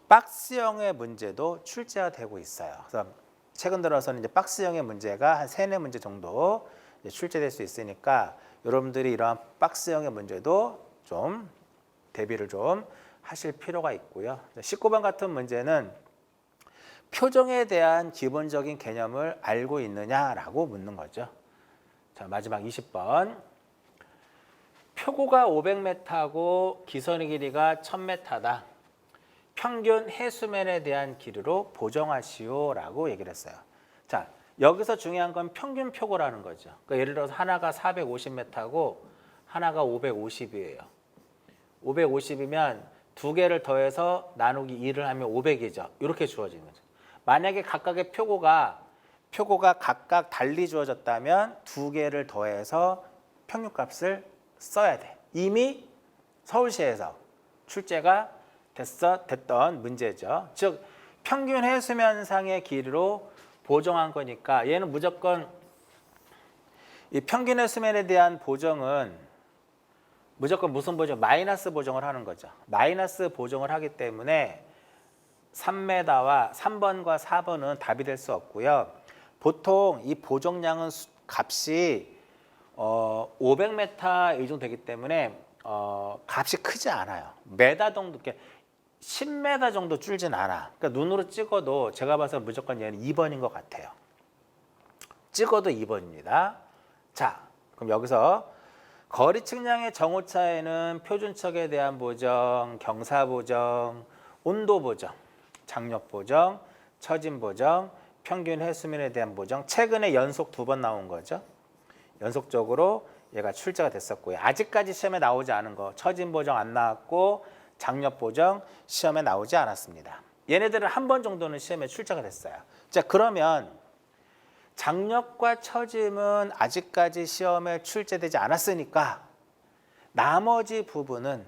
박스형의 문제도 출제가 되고 있어요. 그래서 최근 들어서는 이제 박스형의 문제가 한 3-4문제 정도 출제될 수 있으니까 여러분들이 이러한 박스형의 문제도 좀 대비를 좀 하실 필요가 있고요. 19번 같은 문제는 표정에 대한 기본적인 개념을 알고 있느냐라고 묻는 거죠. 자, 마지막 20번. 표고가 500m고 기선의 길이가 1000m다. 평균 해수면에 대한 길이로 보정하시오라고 얘기를 했어요. 자, 여기서 중요한 건 평균 표고라는 거죠. 그러니까 예를 들어서 하나가 450m고 하나가 550이에요. 550이면 두 개를 더해서 나누기 2를 하면 500이죠. 이렇게 주어지는 거죠. 만약에 각각의 표고가 각각 달리 주어졌다면 두 개를 더해서 평균값을 써야 돼. 이미 서울시에서 출제가 됐던 문제죠. 즉 평균 해수면상의 길이로 보정한 거니까 얘는 무조건 이 평균 해수면에 대한 보정은 무조건 무슨 보정? 마이너스 보정을 하는 거죠. 마이너스 보정을 하기 때문에 3m와 3번과 4번은 답이 될 수 없고요. 보통 이 보정량은 값이 500m 이 정도 되기 때문에 값이 크지 않아요. 메다 정도, 10m 정도 줄진 않아. 그러니까 눈으로 찍어도 제가 봐서 무조건 얘는 2번인 것 같아요. 찍어도 2번입니다. 자, 그럼 여기서 거리 측량의 정오차에는 표준척에 대한 보정, 경사 보정, 온도 보정, 장력 보정, 처진 보정, 평균 해수면에 대한 보정, 최근에 연속 2번 나온 거죠. 연속적으로 얘가 출제가 됐었고요. 아직까지 시험에 나오지 않은 거, 처진 보정 안 나왔고 장력 보정 시험에 나오지 않았습니다. 얘네들은 한 번 정도는 시험에 출제가 됐어요. 자, 그러면 장력과 처짐은 아직까지 시험에 출제되지 않았으니까 나머지 부분은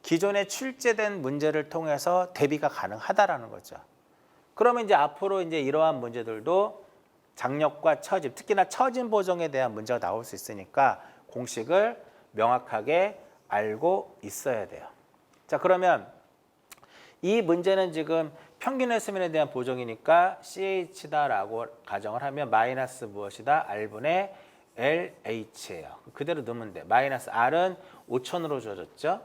기존에 출제된 문제를 통해서 대비가 가능하다라는 거죠. 그러면 이제 앞으로 이제 이러한 문제들도 장력과 처짐, 특히나 처짐 보정에 대한 문제가 나올 수 있으니까 공식을 명확하게 알고 있어야 돼요. 자, 그러면 이 문제는 지금 평균 해수면에 대한 보정이니까 CH다라고 가정을 하면 마이너스 무엇이다? R분의 LH예요. 그대로 넣으면 돼. 마이너스 R은 5,000으로 주어졌죠.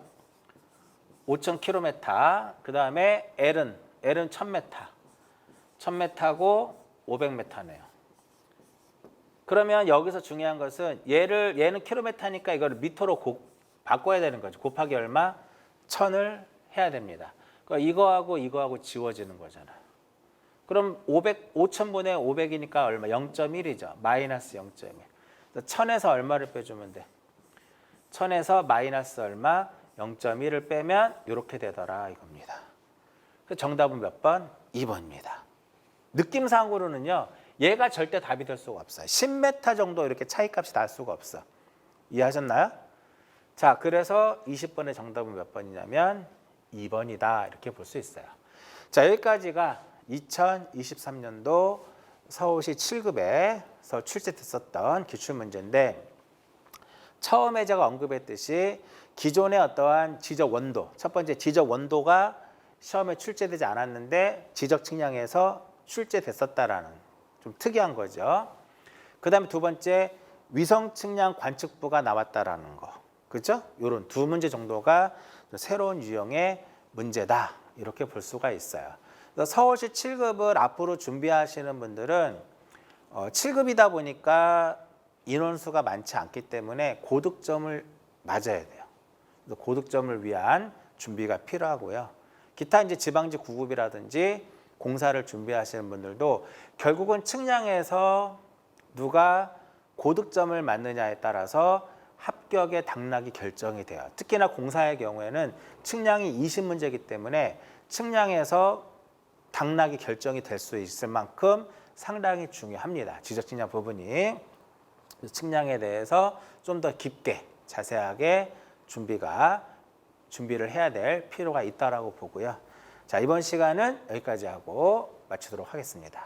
5,000km. 그 다음에 L은 1,000m. 1,000m고 500m네요. 그러면 여기서 중요한 것은 얘는 킬로미터니까 이걸 미터로 바꿔야 되는 거죠. 곱하기 얼마? 1000을 해야 됩니다. 그러니까 이거하고 지워지는 거잖아요. 그럼 5,000분의 500이니까 얼마? 0.1이죠. 마이너스 0.1. 1000에서 얼마를 빼주면 돼? 1000에서 마이너스 얼마? 0.1을 빼면 이렇게 되더라 이겁니다. 정답은 몇 번? 2번입니다. 느낌상으로는요. 얘가 절대 답이 될 수가 없어요. 10m 정도 이렇게 차이값이 날 수가 없어. 이해하셨나요? 자, 그래서 20번의 정답은 몇 번이냐면 2번이다. 이렇게 볼 수 있어요. 자, 여기까지가 2023년도 서울시 7급에서 출제됐었던 기출문제인데 처음에 제가 언급했듯이 기존의 어떠한 지적 원도, 첫 번째 지적 원도가 시험에 출제되지 않았는데 지적 측량에서 출제됐었다라는 좀 특이한 거죠. 그 다음에 두 번째 위성 측량 관측부가 나왔다라는 거. 그죠? 이런 두 문제 정도가 새로운 유형의 문제다. 이렇게 볼 수가 있어요. 그래서 서울시 7급을 앞으로 준비하시는 분들은 7급이다 보니까 인원수가 많지 않기 때문에 고득점을 맞아야 돼요. 그래서 고득점을 위한 준비가 필요하고요. 기타 이제 지방지 9급이라든지 공사를 준비하시는 분들도 결국은 측량에서 누가 고득점을 맞느냐에 따라서 합격의 당락이 결정이 돼요. 특히나 공사의 경우에는 측량이 20문제이기 때문에 측량에서 당락이 결정이 될 수 있을 만큼 상당히 중요합니다. 지적 측량 부분이. 측량에 대해서 좀 더 깊게 자세하게 준비를 해야 될 필요가 있다라고 보고요. 자, 이번 시간은 여기까지 하고 마치도록 하겠습니다.